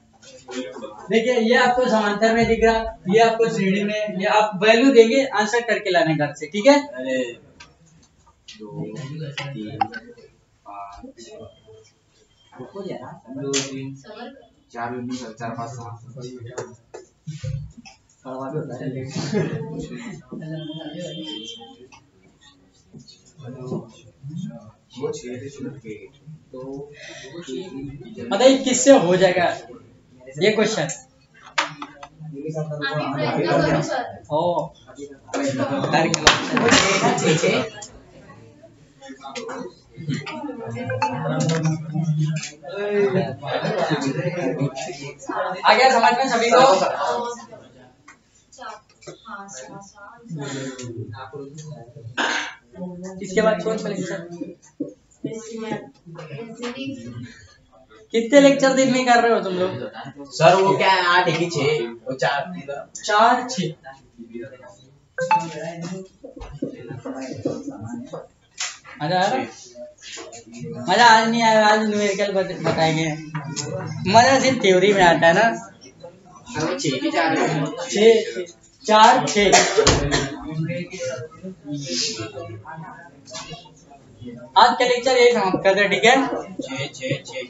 देखिए ये आपको समांतर में दिख रहा, ये आपको 3D में, ये आप वैल्यू देंगे, आंसर करके लाने घर से, ठीक है? 2 3 5 2 3 4 4 5 6 वो 6 के तो बताइए किससे हो जाएगा ये क्वेश्चन? ओ आ गया समझ में सभी को? इसके बाद कौन सा लेक्चर? कितने लेक्चर दिन में कर रहे हो तुम लोग? सर वो क्या है 8 1 6 वो 4 6 मजा आ रहा? मजा आज नहीं आया, आज न्यूमेरिकल बताएंगे। मजा सिर्फ थ्योरी में आता है ना। 6 के 4 4 6 आज का लेक्चर यही समाप्त करते हैं, ठीक है? 6 6 6